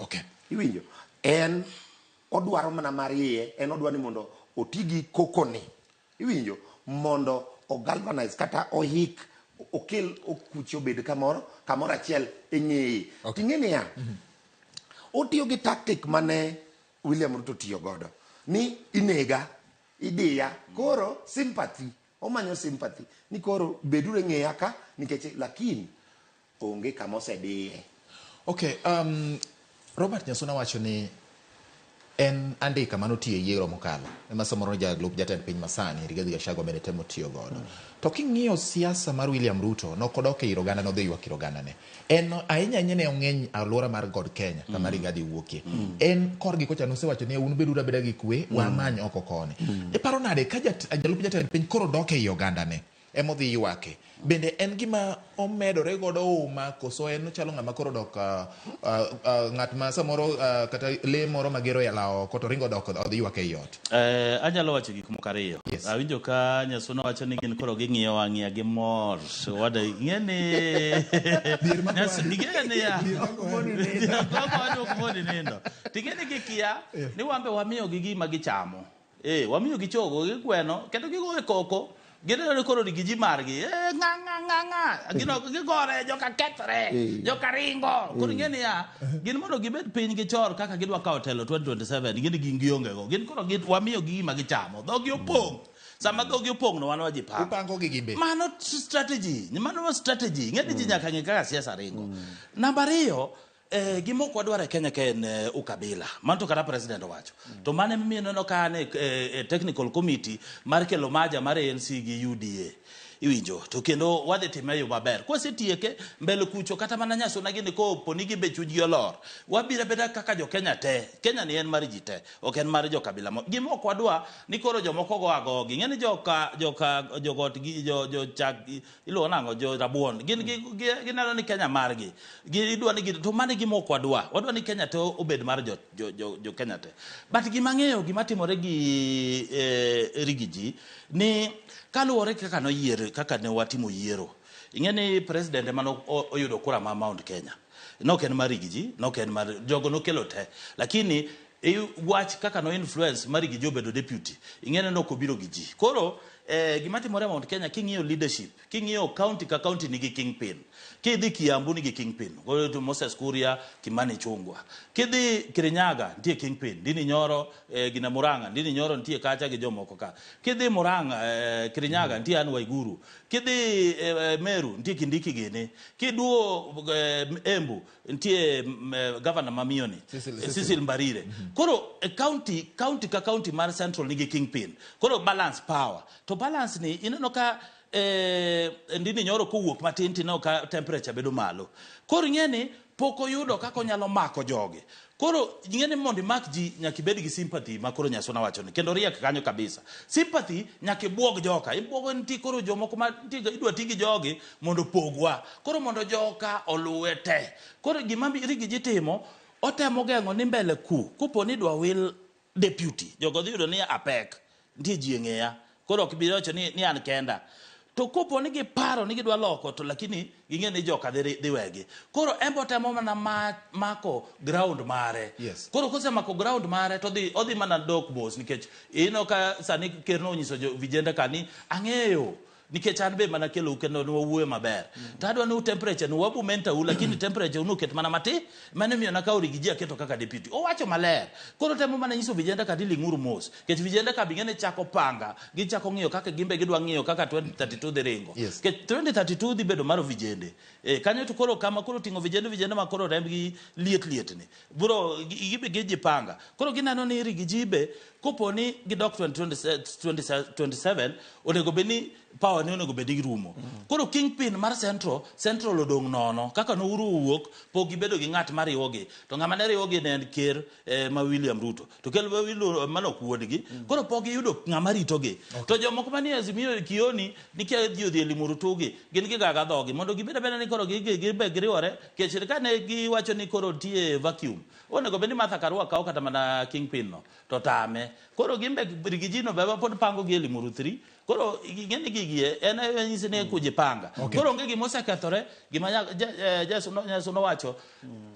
iwinjo en odwaro mana mar iye en odwaro ni mondo otigi kokoni iwinjo mondo ogalvanize kata ohik okel okuche obed kamoro achiel eng'eye ting'eni ya otiyo gi tactic mane William Ruto tiyo godo ni inega idiya koro sympathy omanyo sympathy ni koro bedure ng'eya ka nikech lakini onge kama osediye
Robert Nyasuna wacho ni en andika manotiyo yiero mokalo ema samoro jalup jatend piny masani Rigathi Gachagua bende temo tiyo godo to king'iyo siasa mar William Ruto nokodok e oganda nodhi ywak oganda ne en ahinya ne ong'eny alwora mar God Kenya kama Rigathi wuokie en korgi kocha nosewacho ni un bedura beda gi kwe wamany oko koni iparo nade ka jalup jatend piny koro dok e oganda ne emodhi ywake bende en gima omedore godo uma koso en chalo ng'ama koro dok ng'at ma samoro kata le moro magero yalawo koto ringo dok odhi ywake ei ot
anyalo wacho gik moko ariyo awinjo ka Nyasuna wacho ni gin koro ging'iyo wang'iya gi mor wada ing'eni nindo ting'eni gikia ni wambe wamiyo gi gima gichamo wamiyo gi chogo gi gweno kendo gigoe koko gidero koro ni giji margi nga gino gigore joka kethre joka ringo koro ngeni ya gin mondo gibed piny gichor kaka gidwa kawo telo 2027 gin gionge go gin koro wamiyo gi gima gichamo dhogi opong sama dhogi opong no wan wajipango
gi gimbe
mano strategy ngeni ji nyaka ng'e kaka siasa ringo namba 2 gimoko wadwaro e Kenya ka en ukabila manto kata president owacho to mane mimino ka ne technical committee mar kelo maja mar ANC gi UDA iwinjo to kendo wadhi time yo maber kwasetieke mbele kucho kata mana Nyasuna gini ko poni gi bechuji olor wabira beda kaka jo Kenya te Kenya ni en mar ji te ok en mar jo kabila gimoko wadwa ni koro jomoko go agogi ng'eni jogot gi jo chak ilo nango jo rabuon gineno ni Kenya margi gidwa ni to mane gimoko wadwa ni Kenya te obed mar jo Kenya te but gimang'eyo gimatimore gi rigiji ni kaluwore kaka noyiero kaka ne watimo yiero ing'eni president emano oyudo kura ma Mount Kenya nok en mar Rigiji nok en mar jogo nokelo te lakini wach kaka no influence mar Rigiji obedo deputy ing'eni nokobiro gi ji koro gima timore Mount Kenya king'iyo leadership, king'iyo county ka county nigi kingpin. Kidhi Kiambu nigi kingpin, to Moses Kuria, Kimani Chungwa. Kidhi Kirinyaga nitie kingpin, Ndini Nyoro gina Murang'a, Ndini Nyoro nitie kacha gi jomoko ka. Kidhi Murang'a Kirinyaga nitie Anne Waiguru. Kidhi Meru nitie Kindiki Gene. Kiduo Embu nitie governor Mamioni, Cecil Mbarire. Koro county ka county mar Central nigi kingpin. Koro balance power. To balance ni ineno ka Ndini Nyoro kowuok matin tino ka temperature bedo malo. Koro ng'eni poko yudo kako nyalo mako joge. Koro ng'eni mondo mak ji nyaka ibed gi sympathy ma koro Nyasuna wacho ni. Kendo riek kanyo kabisa. Sympathy nyaka buog joka. Ibuogo nti koro jomoko ma idwa tigi jogi mondo pogwa. Koro mondo joka oluwe te. Koro gima rigi ji timo otemo geng'o ni mbele kupo ni dwa wil deputy. Jogo dhi yudo ni apek. Ntie ji ng'eya. Koro ok bi wacho ni an kenda. To kopo ni giparo ni gidwa loko to lakini ging'e ni joka dhi wegi. Koro embo temo mana mako ground mare.
Yes.
Koro kose mako ground mare to odhi mana dok mos nikech ino ka sani kerno nyiso vijende kani ang'eyo nikech an be mana kelo kendo wuoyo maber. Tadwa ni temperature no wabu menta lakini temperature unuket mana mati mane miyo na kauri gijia keto kaka deputy. Owacho maler. Koro temo mana nyiso vijende ka dili nguru mos. Kech vijende ka bingene chako panga, gichako ng'iyo kaka gimbe gidwa ng'iyo kaka 2032 dhi ringo.
Yes.
Kech 2032 dhi bedo maro vijende. Kanyo to koro kama koro tingo vijende ma koro rembgi liet ni. Buro gibe gijipanga. Koro ginano ni rigijibe kopo ni gidok 2027 onego beni power ni onego bedi rumo. Koro kingpin mar central odong nono kaka no uru wuok po gibedo gi ng'at mar riwogi. To ng'ama ne riwogi ne en ker ma William Ruto. To kel William mano kuodgi. Koro po giyudo ng'ama ritogi. To jomoko manie Azimio Kioni nikia dhi Limuru Tugi gin gigaga dhogi mondo gibeda ni koro giriwore kech kane giwacho ni koro tie vacuum. Onego bedi Martha Karua kawo kata mana kingpin no to tame. Koro gimbe rigijino beba pod pango gi Limuru 3. Koro ng'eni gigie en nyisi ne kujipanga. Koro onge gima osekethore gima Nyasuna wacho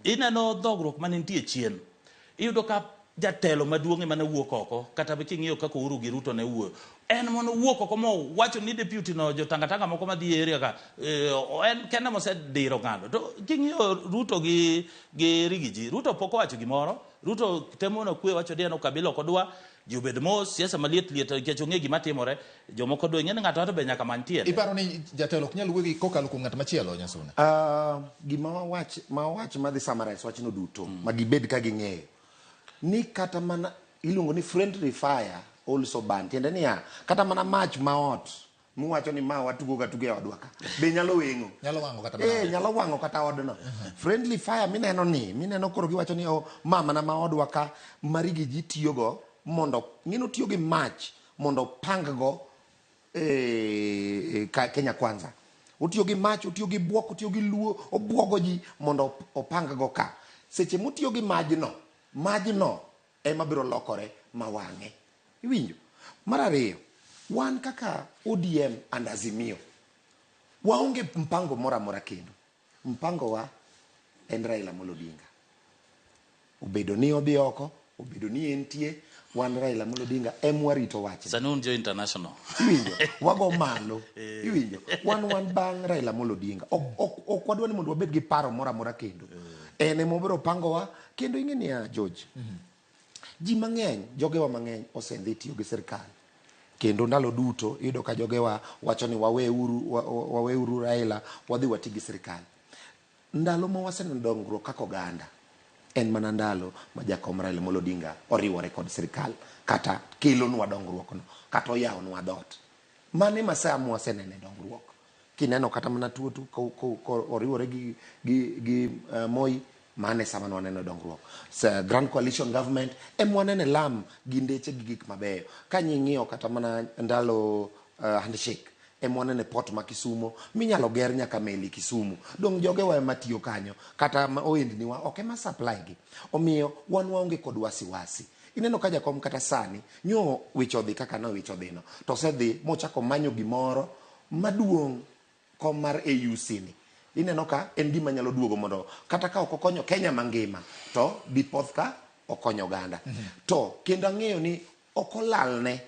ineno dhogruok mane nitie chien. Iyudo ka jatelo maduong' mane wuok oko kata be king'iyo kaka Uhuru gi Ruto ne wuoyo. En mono wuok oko mo wacho ni deputy no jotanga moko madhi area ka en kenda mosediro ng'ado. To king'iyo Ruto gi rigiji Ruto poko wacho gimoro. Ruto temo no kwe wacho dieno kabila okodwa jobed mos siasa maliet nikech ong'e gima timore jomoko do ng'eni ng'ato to be nyaka mantie.
Iparo ni jatelo ok nyal wuogi kokalo kuom ng'at machielo Nyasuna.
Gima wach madhi summarize wachno duto magibed ka ging'eyo ni kata mana iluongo ni friendly fire also ban tiende niya kata mana mach maot muwacho ni ma watugo ga tuge odwa ka be nyalo weng'o
nyalo wang'o kata
nyalo wang'o kata odno. Friendly fire mineno koro giwacho ni mama na ma odwa ka marigi ji tiyogo mondo ngino tiyo gi mach mondo pang go Kenya Kwanza. Utiyo gi mach, utiyo gi buok, utiyo gi luo, obuogo ji mondo opang go ka. Seche mutiyo gi majno ema biro lokore mawang'e. Iwinjo? Mar ariyo, wan kaka ODM and Azimio waonge mpango mora kendo. Mpango wa en Raila Amolo Odinga. Obedo ni odhi oko, obedo ni entie wan Raila Amolo Odinga emwarito wache.
Sanun jo international.
Iwinjo? Wago malo. Iwinjo? Wan bang Raila Amolo Odinga. Ok wadwa ni mondo wabed gi paro mora kendo. Ene mobiro pangowa kendo ing'eni ya George. Ji mang'eny, jogewa mang'eny osendhi tiyo gi sirkal. Kendo ndalo duto iyudo ka jogewa wacho ni waweuru Raila wadhi wati gi sirkal. Ndalo ma waseneno dongruok kaka oganda en mana ndalo ma jakom Raila Amolo Odinga oriwore kod sirkal kata kelonwa dongruok no kata oyawonwa dhoot. Mane masaa mwasenene dongruok. Kineno kata mana tuo oriwore gi Moi mane sama waneno dongruok. Grand Coalition Government emwanene lam gi ndeche gi gik mabeyo. Ka nying'iyo kata mana ndalo handshake emwanene port ma Kisumo minyalo ger nyaka meli Kisumu. Dong jogewa ema tiyo kanyo kata ohendni wa ok ema supply gi. Omiyo wan waonge kod wasiwasi. Ineno ka jakom kata sani nyo wicho dhi kaka no wicho dhino. To sedhi mochako manyo gimoro maduong' kom mar AUC ni. Ineno ka en gima nyalo duogo mondo kata ka ok okonyo Kenya mangima to bipoth ka okonyo Uganda. To kendo ang'eyo ni ok olalne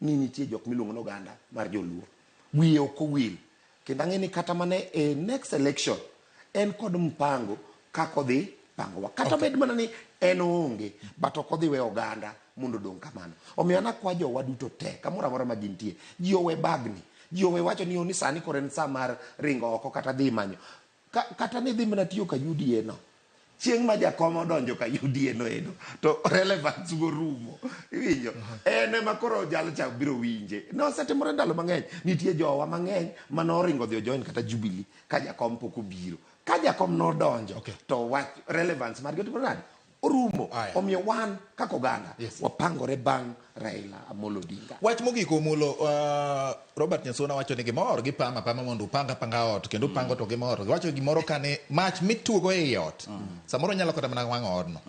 ni nitie jok miluongo ni oganda mar joluo wiye ok owil kendo ang'e ni kata mane e next election en kod mpango kako dhi pangowa kata bed mana ni en onge but ok odhi we oganda mondo dong kamano omiyo nakwa jowa duto te kamoro amora ma gintie ji owe bagni ji owe wacho ni oni sani koro en sa mar ringo oko kata dhi manyo kata ni dhi mana tiyo ka UDA no chieng' ma jakom odonjo ka UDA no eno to relevance go rumo iwinjo en ema koro jalo cha biro winje no osetimore ndalo mang'eny nitie jowa mang'eny manoringo dhi ojoin kata Jubilee ka jakom pok obiro ka jakom nodonjo to wach relevance mar gito nade orumo omiyo wan kaka oganda wapangore bang' Raila Amolo Odinga.
Wach mogik omulo Robert Nyasona wacho ni gimoro gi pama mondo panga ot kendo pango to gimoro wacho gimoro kane mach mitugo e ot samoro nyalo kata mana wang'o odno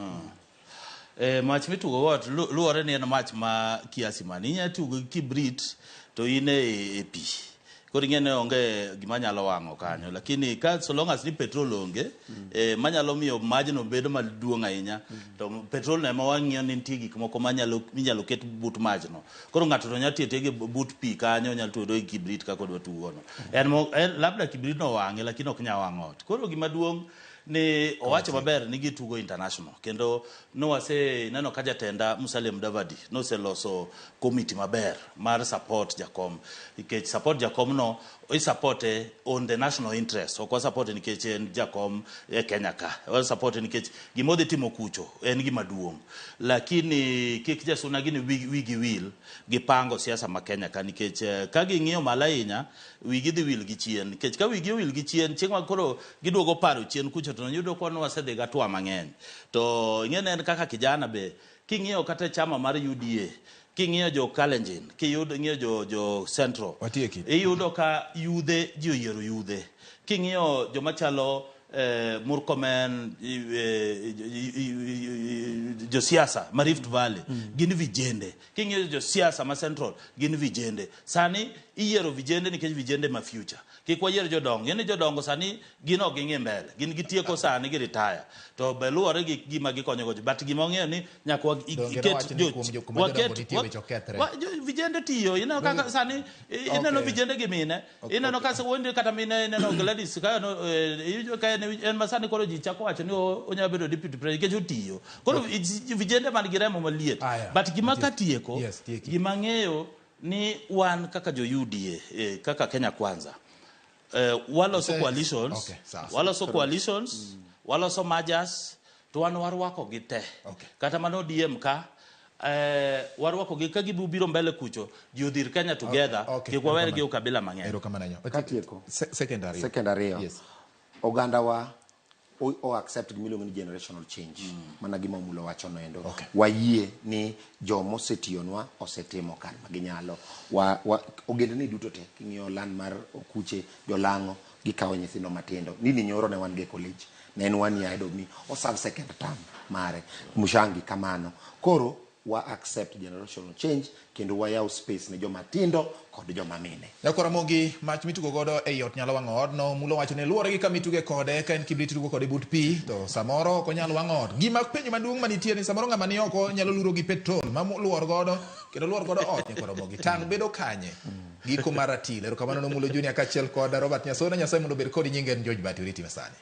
mach mitugo ot luore ni en mach ma kiasi mani inya tugo kibrit to ine e pi koro ing'ene onge gima nyalo wang'o kanyo lakini ka so long as ni petrol onge manyalo miyo majno bedo maduong' ahinya to petrol ema wang'iyo ni nitie gik moko minyalo ket but majno koro ng'ato to nyalo tiyo gi but pi kanyo nyalo tudo gi kibrit kaka odwa tugono en labda kibrit no wang'e lakini ok nyal wang'o ot koro gima duong' ni owacho maber ni gitugo international kendo nowase neno ka jatenda Musalia Mudavadi noseloso committee maber mar support jakom nikech support jakom no support on the national interest ok support nikech en jakom e Kenya ka support nikech gimodhi timo kucho en gima duong' lakini kik jasuna gini wigi wil gipango siasa ma Kenya ka nikech ka ging'iyo malainya wigi dhi wil gi chien nikech ka wigi wil gi chien chieng' ma koro giduogo paro chien kucho to yudo kwa no wasedhi gatwa mang'eny to ing'ene en kaka kijana be king'iyo kata chama mar UDA king'iyo jo Kalenjin king'iyo jo Central iyudo ka yudhe ji oyiero yudhe king'iyo joma chalo Murkomen jo siasa ma Rift Valley gin vijende king'iyo jo siasa ma Central gin vijende sani iyiero vijende nikech vijende ma future kik wayier jodongo yene jodongo sani gin ok ging'e mbele gin gitieko sani gi retire to be luwore gi gima gikonyogo but gima ong'eyo ni nyaka vijende tiyo ineno kaka sani ineno vijende gi mine ineno ka wuondi kata mine ineno Gladys en masani koro ji chako wacho ni onyalo bedo deputy president nikech otiyo koro vijende man gi remo maliet but gima katieko gima ng'eyo ni wan kaka jo UDA kaka Kenya Kwanza waloso coalitions waloso mergers to wan warwako gi te kata mano DM ka warwako gi ka gibiro mbele kucho ji odhir Kenya together kikwawer gi ukabila mang'eny
katieko secondary oganda wa o accept gimiluongo ni generational change mana gima mulo wacho no endo wayie ni jomo setionwa osetimo kan maginyalo ogendni duto te king'iyo land mar okuche jolang'o gikawo nyithindo matindo nini nyoro ne wan ge college ne en one year mi oserve second term mare Mushangi kamano koro wa accept generational change kendo wayaw space ne joma tindo kod joma mine
yakora mogi mach mitugo godo e ot nyalo wang'o odno mulo wacho ne luore gi kamituge kode ka en kibrit tugo kode but pi to samoro ok onyalo wang'o ot gima penjo maduong' manitie ni samoro ng'ama ni oko nyalo luro gi petrol ma luor godo kendo luor godo ot yakora mogi tang bedo kanye giko mar Ratil erokamano no mulo Junior kachiel kod Robert Nyasona Nyasaye mondo bed kod nyinge en George Bati uriti masani